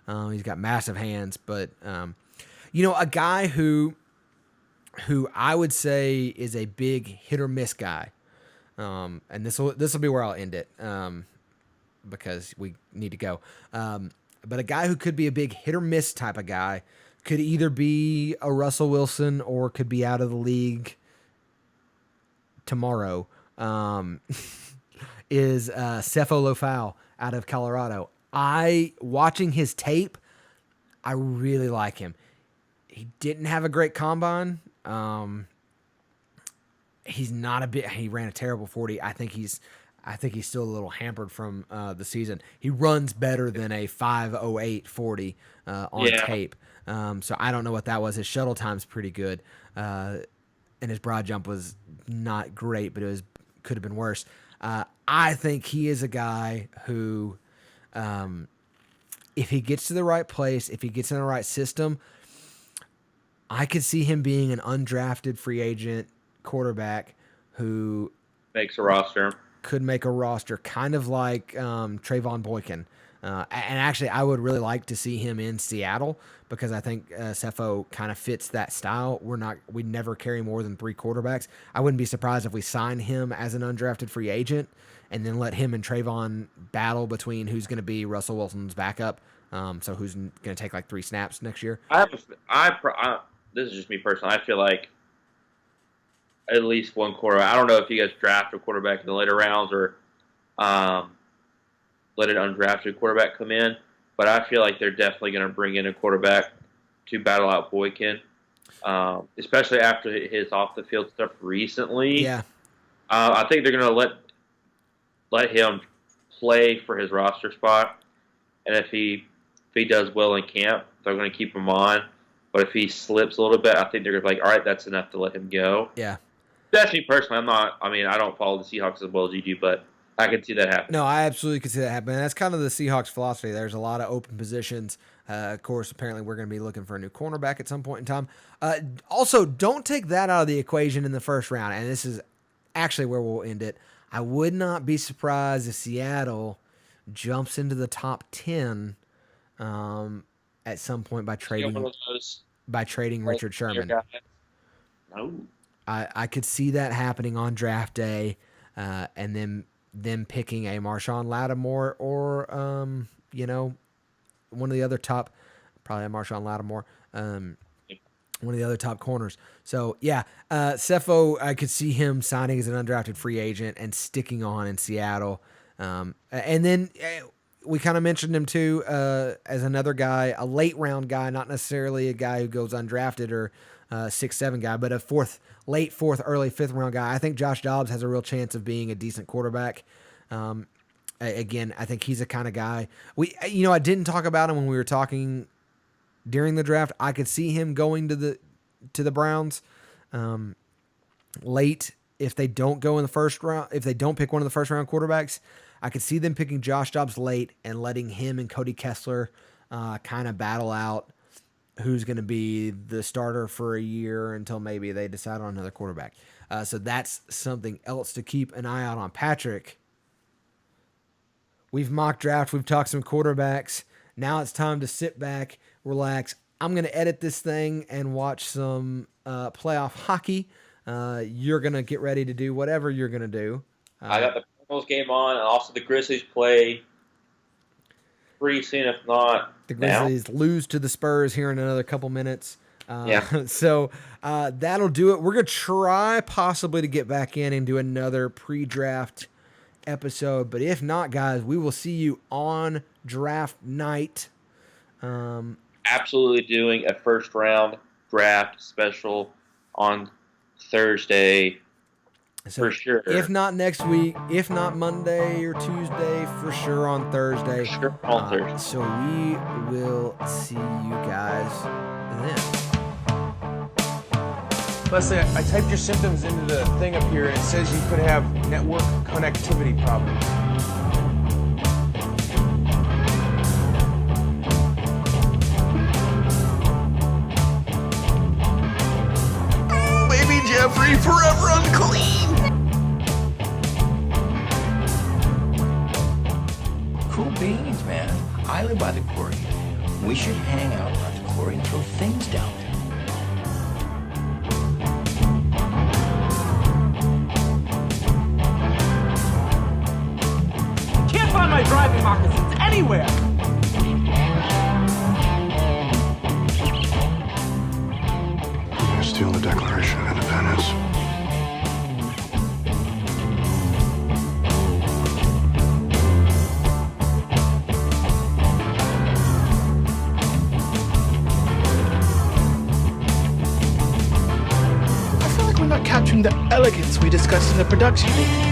He's got massive hands, but a guy who I would say is a big hit or miss guy. And this will be where I'll end it, because we need to go. But a guy who could be a big hit or miss type of guy could either be a Russell Wilson or could be out of the league tomorrow. Is Sefo Lofau out of Colorado. Watching his tape, I really like him. He didn't have a great combine. He ran a terrible 40. I think he's still a little hampered from the season. He runs better than a 5.08 40 on tape. So I don't know what that was. His shuttle time's pretty good. And his broad jump was not great, but could have been worse. I think he is a guy who, if he gets to the right place, if he gets in the right system, I could see him being an undrafted free agent quarterback who makes a roster. Could make a roster, kind of like Trayvon Boykin. And actually, I would really like to see him in Seattle because I think Sefo kind of fits that style. We never carry more than 3 quarterbacks. I wouldn't be surprised if we sign him as an undrafted free agent and then let him and Trayvon battle between who's going to be Russell Wilson's backup. So who's going to take 3 snaps next year? This is just me personally. I feel like at least one quarterback. I don't know if you guys draft a quarterback in the later rounds or let an undrafted quarterback come in, but I feel like they're definitely going to bring in a quarterback to battle out Boykin, especially after his off the field stuff recently. Yeah, I think they're going to let him play for his roster spot, and if he does well in camp, they're going to keep him on. But if he slips a little bit, I think they're going to be like, all right, that's enough to let him go. Yeah. That's me personally. I don't follow the Seahawks as well as you do, but I can see that happen. No, I absolutely can see that happen. And that's kind of the Seahawks philosophy. There's a lot of open positions. Of course, apparently we're going to be looking for a new cornerback at some point in time. Also, don't take that out of the equation in the first round. And this is actually where we'll end it. I would not be surprised if Seattle jumps into the top 10 at some point by trading Richard Sherman. No. I could see that happening on draft day, and then them picking a Marshawn Lattimore or one of the other top, probably a Marshawn Lattimore, one of the other top corners. So yeah, Sefo, I could see him signing as an undrafted free agent and sticking on in Seattle, and then. We kind of mentioned him too as another guy, a late round guy, not necessarily a guy who goes undrafted or 6-7 guy, but a late fourth, early 5th round guy. I think Josh Dobbs has a real chance of being a decent quarterback. Again, I think he's the kind of guy. I didn't talk about him when we were talking during the draft. I could see him going to the Browns late if they don't go in the first round, if they don't pick one of the first round quarterbacks, I could see them picking Josh Dobbs late and letting him and Cody Kessler kind of battle out who's going to be the starter for a year until maybe they decide on another quarterback. So that's something else to keep an eye out on. Patrick, we've mock draft, we've talked some quarterbacks. Now it's time to sit back, relax. I'm going to edit this thing and watch some playoff hockey. You're going to get ready to do whatever you're going to do. I got the Cardinals game on, and also the Grizzlies play pretty soon, if not the Grizzlies lose to the Spurs here in another couple minutes. So that'll do it. We're going to try possibly to get back in and do another pre-draft episode. But if not, guys, we will see you on draft night. Absolutely doing a first-round draft special on Thursday. So for sure. If not next week, if not Monday or Tuesday, for sure on Thursday. For sure on Thursday. So we will see you guys then. Leslie, I typed your symptoms into the thing up here, and it says you could have network connectivity problems. Baby Jeffrey, forever unclean! Cool beans, man. I live by the quarry. We should hang out by the quarry and throw things down there. Can't find my driving moccasins anywhere! Steal the Declaration of Independence. I feel like we're not capturing the elegance we discussed in the production meeting.